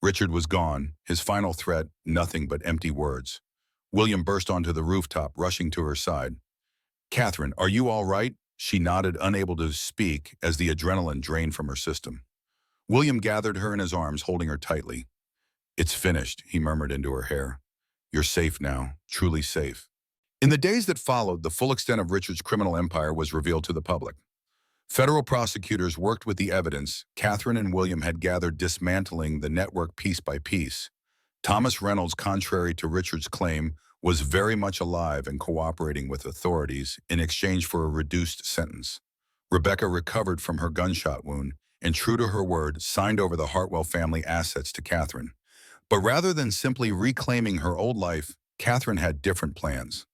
Richard was gone, his final threat nothing but empty words. William burst onto the rooftop, rushing to her side. "Katherine, are you all right?" She nodded, unable to speak as the adrenaline drained from her system. William gathered her in his arms, holding her tightly. "It's finished," he murmured into her hair. "You're safe now, truly safe." In the days that followed, the full extent of Richard's criminal empire was revealed to the public. Federal prosecutors worked with the evidence Katherine and William had gathered, dismantling the network piece by piece. Thomas Reynolds, contrary to Richard's claim, was very much alive and cooperating with authorities in exchange for a reduced sentence. Rebecca recovered from her gunshot wound and, true to her word, signed over the Hartwell family assets to Katherine. But rather than simply reclaiming her old life, Katherine had different plans.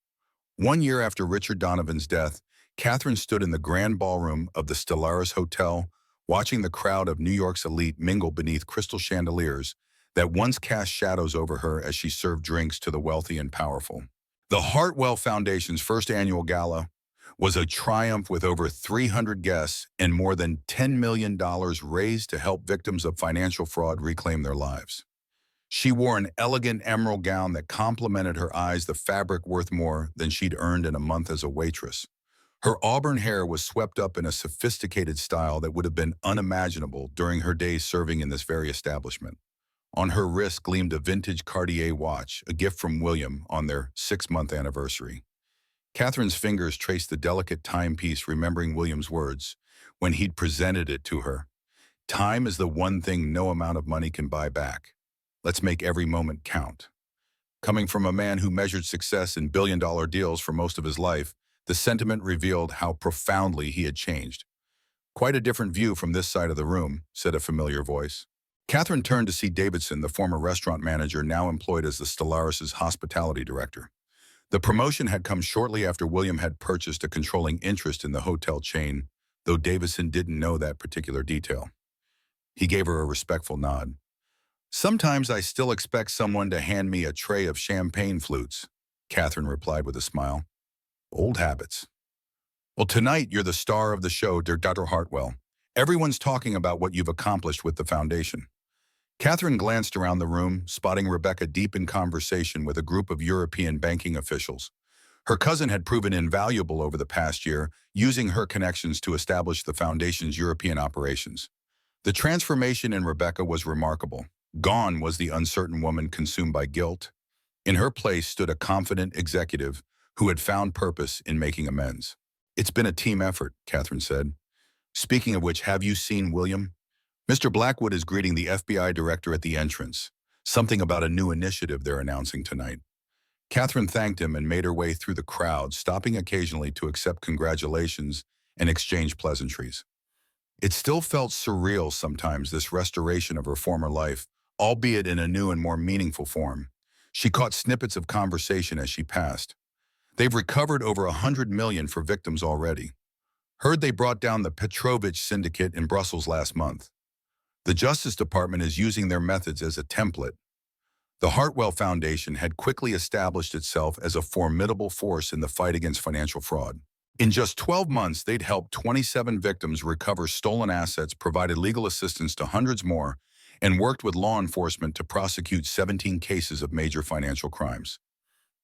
1 year after Richard Donovan's death, Katherine stood in the grand ballroom of the Stellaris Hotel, watching the crowd of New York's elite mingle beneath crystal chandeliers that once cast shadows over her as she served drinks to the wealthy and powerful. The Hartwell Foundation's first annual gala was a triumph, with over 300 guests and more than $10 million raised to help victims of financial fraud reclaim their lives. She wore an elegant emerald gown that complemented her eyes, the fabric worth more than she'd earned in a month as a waitress. Her auburn hair was swept up in a sophisticated style that would have been unimaginable during her days serving in this very establishment. On her wrist gleamed a vintage Cartier watch, a gift from William on their 6-month anniversary. Katherine's fingers traced the delicate timepiece, remembering William's words when he'd presented it to her. "Time is the one thing no amount of money can buy back. Let's make every moment count." Coming from a man who measured success in billion-dollar deals for most of his life, the sentiment revealed how profoundly he had changed. "Quite a different view from this side of the room," said a familiar voice. Katherine turned to see Davidson, the former restaurant manager now employed as the Stellaris' hospitality director. The promotion had come shortly after William had purchased a controlling interest in the hotel chain, though Davidson didn't know that particular detail. He gave her a respectful nod. "Sometimes I still expect someone to hand me a tray of champagne flutes," Katherine replied with a smile. "Old habits." "Well, tonight you're the star of the show, dear Dr. Hartwell. Everyone's talking about what you've accomplished with the foundation." Katherine glanced around the room, spotting Rebecca deep in conversation with a group of European banking officials. Her cousin had proven invaluable over the past year, using her connections to establish the foundation's European operations. The transformation in Rebecca was remarkable. Gone was the uncertain woman consumed by guilt. In her place stood a confident executive who had found purpose in making amends. "It's been a team effort," Katherine said. "Speaking of which, have you seen William? Mr. Blackwood is greeting the FBI director at the entrance. Something about a new initiative they're announcing tonight." Katherine thanked him and made her way through the crowd, stopping occasionally to accept congratulations and exchange pleasantries. It still felt surreal sometimes, this restoration of her former life, albeit in a new and more meaningful form. She caught snippets of conversation as she passed. "They've recovered over $100 million for victims already. Heard they brought down the Petrovich syndicate in Brussels last month. The Justice Department is using their methods as a template." The Hartwell Foundation had quickly established itself as a formidable force in the fight against financial fraud. In just 12 months, they'd helped 27 victims recover stolen assets, provided legal assistance to hundreds more, and worked with law enforcement to prosecute 17 cases of major financial crimes.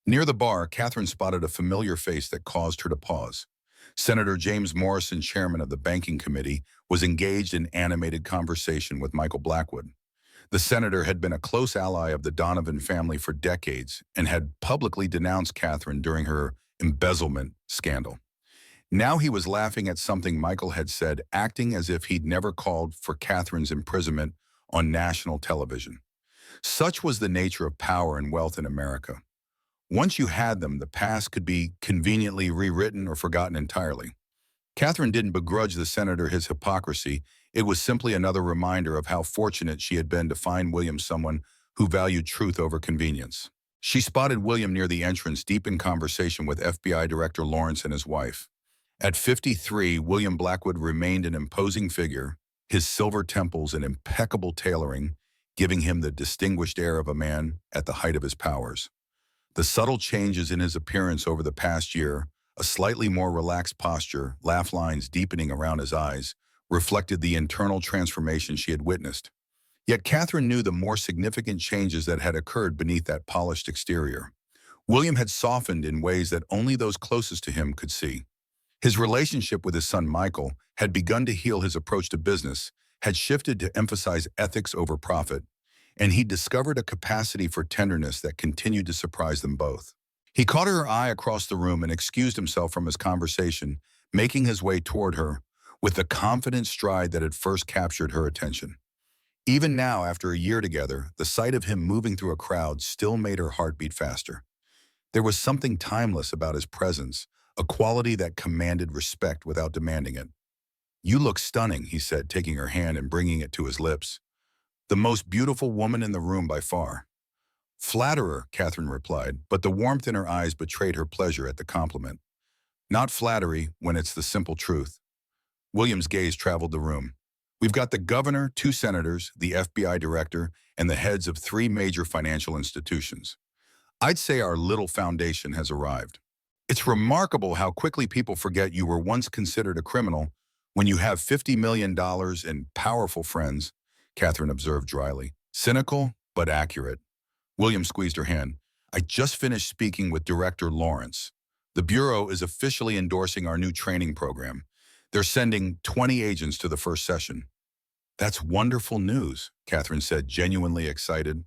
Near the bar, Katherine spotted a familiar face that caused her to pause. Senator James Morrison, chairman of the Banking Committee, was engaged in animated conversation with Michael Blackwood. The senator had been a close ally of the Donovan family for decades and had publicly denounced Katherine during her embezzlement scandal. Now he was laughing at something Michael had said, acting as if he'd never called for Katherine's imprisonment on national television. Such was the nature of power and wealth in America. Once you had them, the past could be conveniently rewritten or forgotten entirely. Katherine didn't begrudge the senator his hypocrisy. It was simply another reminder of how fortunate she had been to find William someone who valued truth over convenience. She spotted William near the entrance, deep in conversation with FBI Director Lawrence and his wife. At 53, William Blackwood remained an imposing figure, his silver temples and impeccable tailoring giving him the distinguished air of a man at the height of his powers. The subtle changes in his appearance over the past year, a slightly more relaxed posture, laugh lines deepening around his eyes, reflected the internal transformation she had witnessed. Yet Katherine knew the more significant changes that had occurred beneath that polished exterior. William had softened in ways that only those closest to him could see. His relationship with his son Michael had begun to heal. His approach to business had shifted to emphasize ethics over profit, and he discovered a capacity for tenderness that continued to surprise them both. He caught her eye across the room and excused himself from his conversation, making his way toward her with the confident stride that had first captured her attention. Even now, after a year together, the sight of him moving through a crowd still made her heart beat faster. There was something timeless about his presence, a quality that commanded respect without demanding it. "You look stunning," he said, taking her hand and bringing it to his lips. "The most beautiful woman in the room by far." "Flatterer," Katherine replied, but the warmth in her eyes betrayed her pleasure at the compliment. "Not flattery when it's the simple truth." William's gaze traveled the room. "We've got the governor, 2 senators, the FBI director, and the heads of 3 major financial institutions. I'd say our little foundation has arrived. It's remarkable how quickly people forget you were once considered a criminal when you have $50 million and powerful friends," Katherine observed dryly. "Cynical, but accurate." William squeezed her hand. "I just finished speaking with Director Lawrence. The Bureau is officially endorsing our new training program. They're sending 20 agents to the first session." "That's wonderful news," Katherine said, genuinely excited.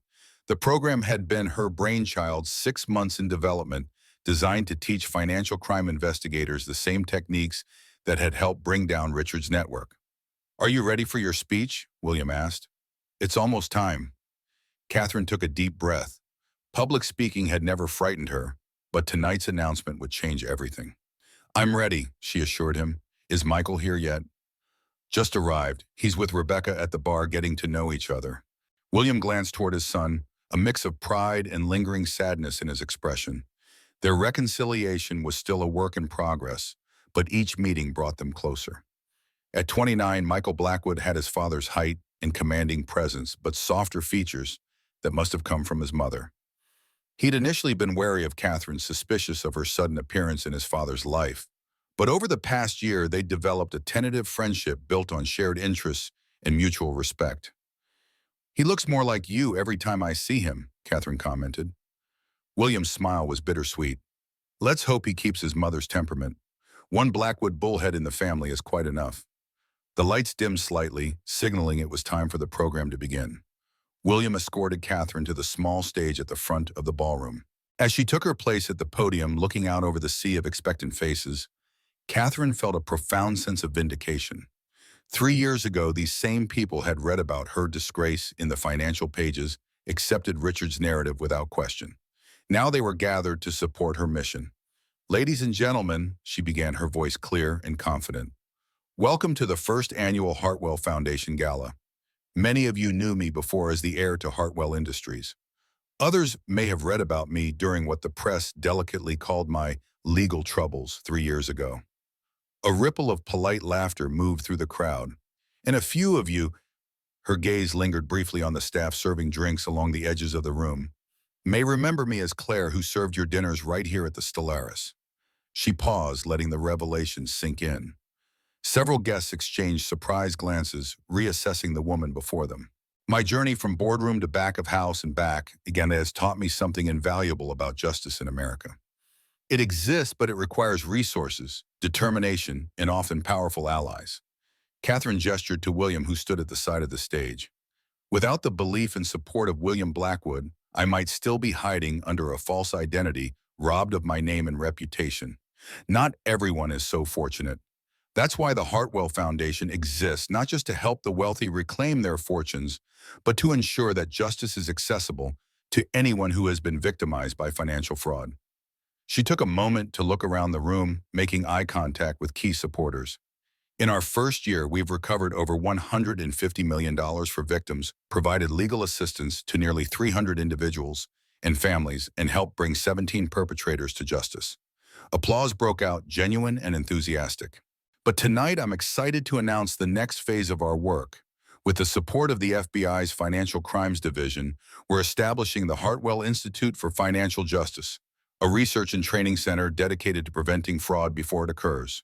The program had been her brainchild, 6 months in development, designed to teach financial crime investigators the same techniques that had helped bring down Richard's network. "Are you ready for your speech?" William asked. "It's almost time." Katherine took a deep breath. Public speaking had never frightened her, but tonight's announcement would change everything. "I'm ready," she assured him. "Is Michael here yet?" "Just arrived. He's with Rebecca at the bar getting to know each other." William glanced toward his son, a mix of pride and lingering sadness in his expression. Their reconciliation was still a work in progress, but each meeting brought them closer. At 29, Michael Blackwood had his father's height and commanding presence, but softer features that must have come from his mother. He'd initially been wary of Katherine, suspicious of her sudden appearance in his father's life. But over the past year, they'd developed a tentative friendship built on shared interests and mutual respect. "He looks more like you every time I see him," Katherine commented. William's smile was bittersweet. "Let's hope he keeps his mother's temperament. One Blackwood bullhead in the family is quite enough." The lights dimmed slightly, signaling it was time for the program to begin. William escorted Katherine to the small stage at the front of the ballroom. As she took her place at the podium, looking out over the sea of expectant faces, Katherine felt a profound sense of vindication. 3 years ago, these same people had read about her disgrace in the financial pages, accepted Richard's narrative without question. Now they were gathered to support her mission. "Ladies and gentlemen," she began, her voice clear and confident, "welcome to the first annual Hartwell Foundation Gala. Many of you knew me before as the heir to Hartwell Industries. Others may have read about me during what the press delicately called my legal troubles 3 years ago." A ripple of polite laughter moved through the crowd. "And a few of you," her gaze lingered briefly on the staff serving drinks along the edges of the room, "may remember me as Claire, who served your dinners right here at the Stellaris." She paused, letting the revelation sink in. Several guests exchanged surprised glances, reassessing the woman before them. "My journey from boardroom to back of house and back again has taught me something invaluable about justice in America. It exists, but it requires resources, determination, and often powerful allies." Katherine gestured to William, who stood at the side of the stage. "Without the belief and support of William Blackwood, I might still be hiding under a false identity, robbed of my name and reputation. Not everyone is so fortunate. That's why the Hartwell Foundation exists, not just to help the wealthy reclaim their fortunes, but to ensure that justice is accessible to anyone who has been victimized by financial fraud." She took a moment to look around the room, making eye contact with key supporters. "In our first year, we've recovered over $150 million for victims, provided legal assistance to nearly 300 individuals and families, and helped bring 17 perpetrators to justice." Applause broke out, genuine and enthusiastic. "But tonight, I'm excited to announce the next phase of our work. With the support of the FBI's Financial Crimes Division, we're establishing the Hartwell Institute for Financial Justice, a research and training center dedicated to preventing fraud before it occurs."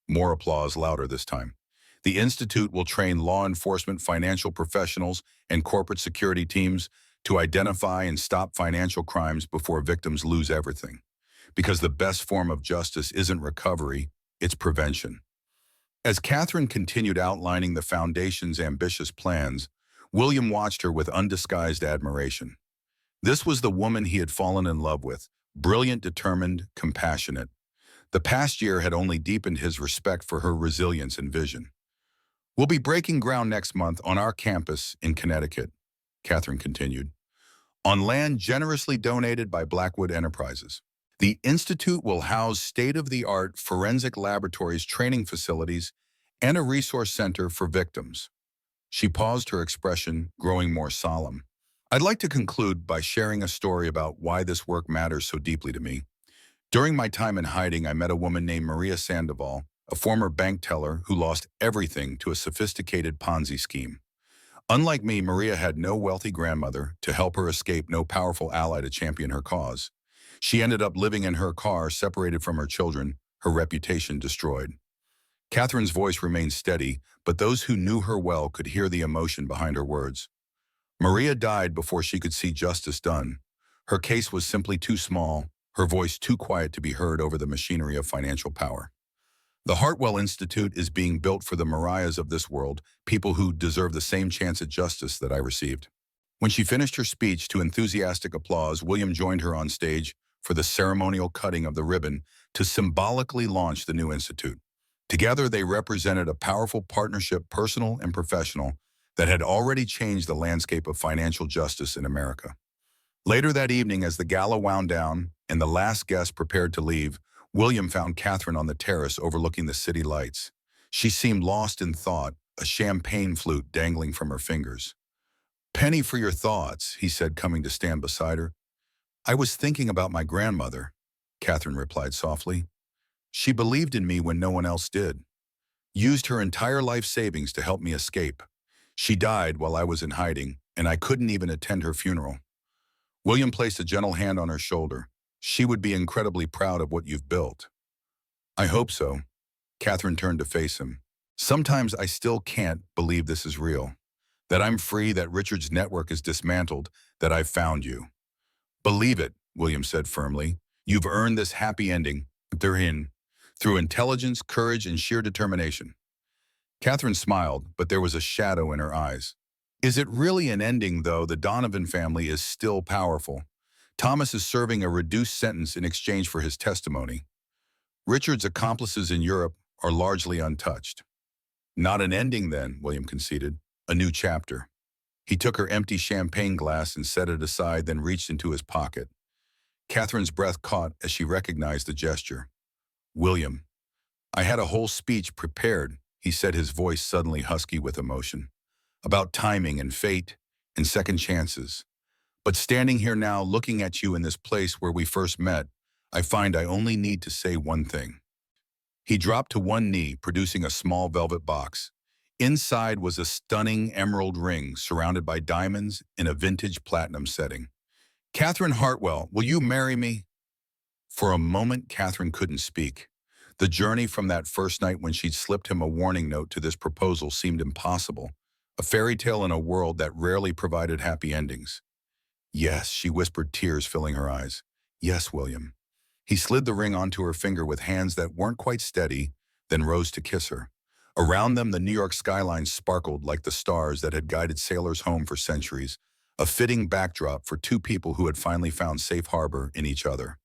More applause, louder this time. "The Institute will train law enforcement, financial professionals, and corporate security teams to identify and stop financial crimes before victims lose everything. Because the best form of justice isn't recovery, it's prevention. As Katherine continued outlining the foundation's ambitious plans, William watched her with undisguised admiration. This was the woman he had fallen in love with, brilliant, determined, compassionate. The past year had only deepened his respect for her resilience and vision. "We'll be breaking ground next month on our campus in Connecticut," Katherine continued, "on land generously donated by Blackwood Enterprises. The institute will house state-of-the-art forensic laboratories, training facilities, and a resource center for victims." She paused, her expression growing more solemn. "I'd like to conclude by sharing a story about why this work matters so deeply to me. During my time in hiding, I met a woman named Maria Sandoval, a former bank teller who lost everything to a sophisticated Ponzi scheme. Unlike me, Maria had no wealthy grandmother to help her escape, no powerful ally to champion her cause. She ended up living in her car, separated from her children, her reputation destroyed." Katherine's voice remained steady, but those who knew her well could hear the emotion behind her words. "Maria died before she could see justice done. Her case was simply too small, her voice too quiet to be heard over the machinery of financial power. The Hartwell Institute is being built for the Mariahs of this world, people who deserve the same chance at justice that I received." When she finished her speech to enthusiastic applause, William joined her on stage for the ceremonial cutting of the ribbon to symbolically launch the new institute. Together, they represented a powerful partnership, personal and professional, that had already changed the landscape of financial justice in America. Later that evening, as the gala wound down and the last guest prepared to leave, William found Katherine on the terrace overlooking the city lights. She seemed lost in thought, a champagne flute dangling from her fingers. "Penny for your thoughts," he said, coming to stand beside her. "I was thinking about my grandmother," Katherine replied softly. "She believed in me when no one else did. Used her entire life savings to help me escape. She died while I was in hiding, and I couldn't even attend her funeral." William placed a gentle hand on her shoulder. "She would be incredibly proud of what you've built." "I hope so." Katherine turned to face him. "Sometimes I still can't believe this is real. That I'm free, that Richard's network is dismantled, that I've found you." "Believe it," William said firmly. "You've earned this happy ending. They're in. Through intelligence, courage, and sheer determination." Katherine smiled, but there was a shadow in her eyes. "Is it really an ending, though? The Donovan family is still powerful. Thomas is serving a reduced sentence in exchange for his testimony. Richard's accomplices in Europe are largely untouched." "Not an ending, then," William conceded. "A new chapter." He took her empty champagne glass and set it aside, then reached into his pocket. Katherine's breath caught as she recognized the gesture. "William, I had a whole speech prepared," he said, his voice suddenly husky with emotion, "about timing and fate and second chances. But standing here now, looking at you in this place where we first met, I find I only need to say one thing." He dropped to one knee, producing a small velvet box. Inside was a stunning emerald ring surrounded by diamonds in a vintage platinum setting. "Katherine Hartwell, will you marry me?" For a moment, Katherine couldn't speak. The journey from that first night when she'd slipped him a warning note to this proposal seemed impossible, a fairy tale in a world that rarely provided happy endings. "Yes," she whispered, tears filling her eyes. "Yes, William." He slid the ring onto her finger with hands that weren't quite steady, then rose to kiss her. Around them, the New York skyline sparkled like the stars that had guided sailors home for centuries, a fitting backdrop for two people who had finally found safe harbor in each other.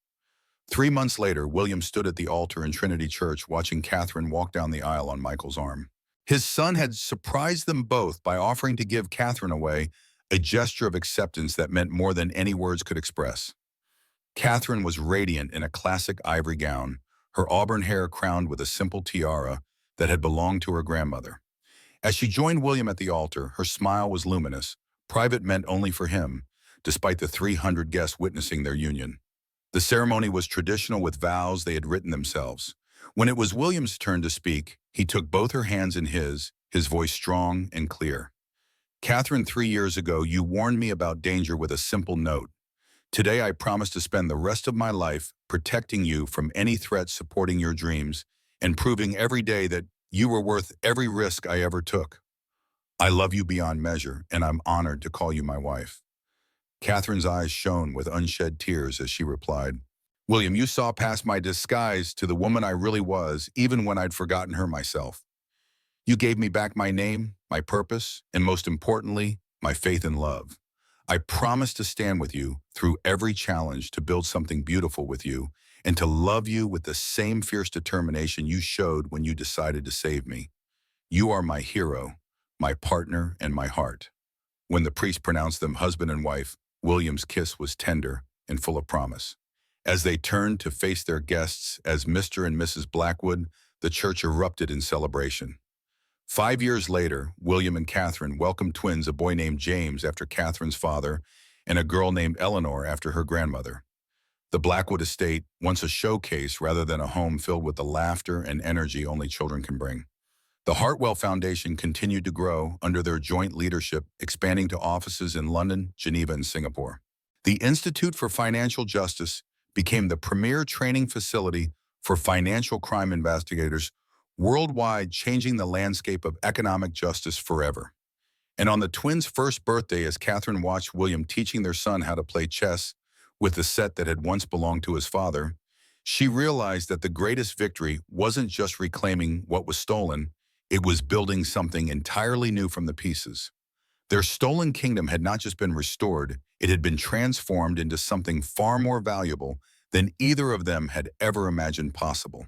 3 months later, William stood at the altar in Trinity Church watching Katherine walk down the aisle on Michael's arm. His son had surprised them both by offering to give Katherine away, a gesture of acceptance that meant more than any words could express. Katherine was radiant in a classic ivory gown, her auburn hair crowned with a simple tiara that had belonged to her grandmother. As she joined William at the altar, her smile was luminous, private meant only for him, despite the 300 guests witnessing their union. The ceremony was traditional with vows they had written themselves. When it was William's turn to speak, he took both her hands in his voice strong and clear. "Katherine, 3 years ago, you warned me about danger with a simple note. Today, I promise to spend the rest of my life protecting you from any threat, supporting your dreams, and proving every day that you were worth every risk I ever took. I love you beyond measure, and I'm honored to call you my wife." Catherine's eyes shone with unshed tears as she replied, "William, you saw past my disguise to the woman I really was, even when I'd forgotten her myself. You gave me back my name, my purpose, and most importantly, my faith and love. I promise to stand with you through every challenge, to build something beautiful with you, and to love you with the same fierce determination you showed when you decided to save me. You are my hero, my partner, and my heart." When the priest pronounced them husband and wife, William's kiss was tender and full of promise. As they turned to face their guests as Mr. and Mrs. Blackwood, the church erupted in celebration. 5 years later, William and Katherine welcomed twins, a boy named James after Katherine's father, and a girl named Eleanor after her grandmother. The Blackwood estate, once a showcase rather than a home filled with the laughter and energy only children can bring. The Hartwell Foundation continued to grow under their joint leadership, expanding to offices in London, Geneva, and Singapore. The Institute for Financial Justice became the premier training facility for financial crime investigators worldwide, changing the landscape of economic justice forever. And on the twins' first birthday, as Katherine watched William teaching their son how to play chess with the set that had once belonged to his father, she realized that the greatest victory wasn't just reclaiming what was stolen, it was building something entirely new from the pieces. Their stolen kingdom had not just been restored, it had been transformed into something far more valuable than either of them had ever imagined possible.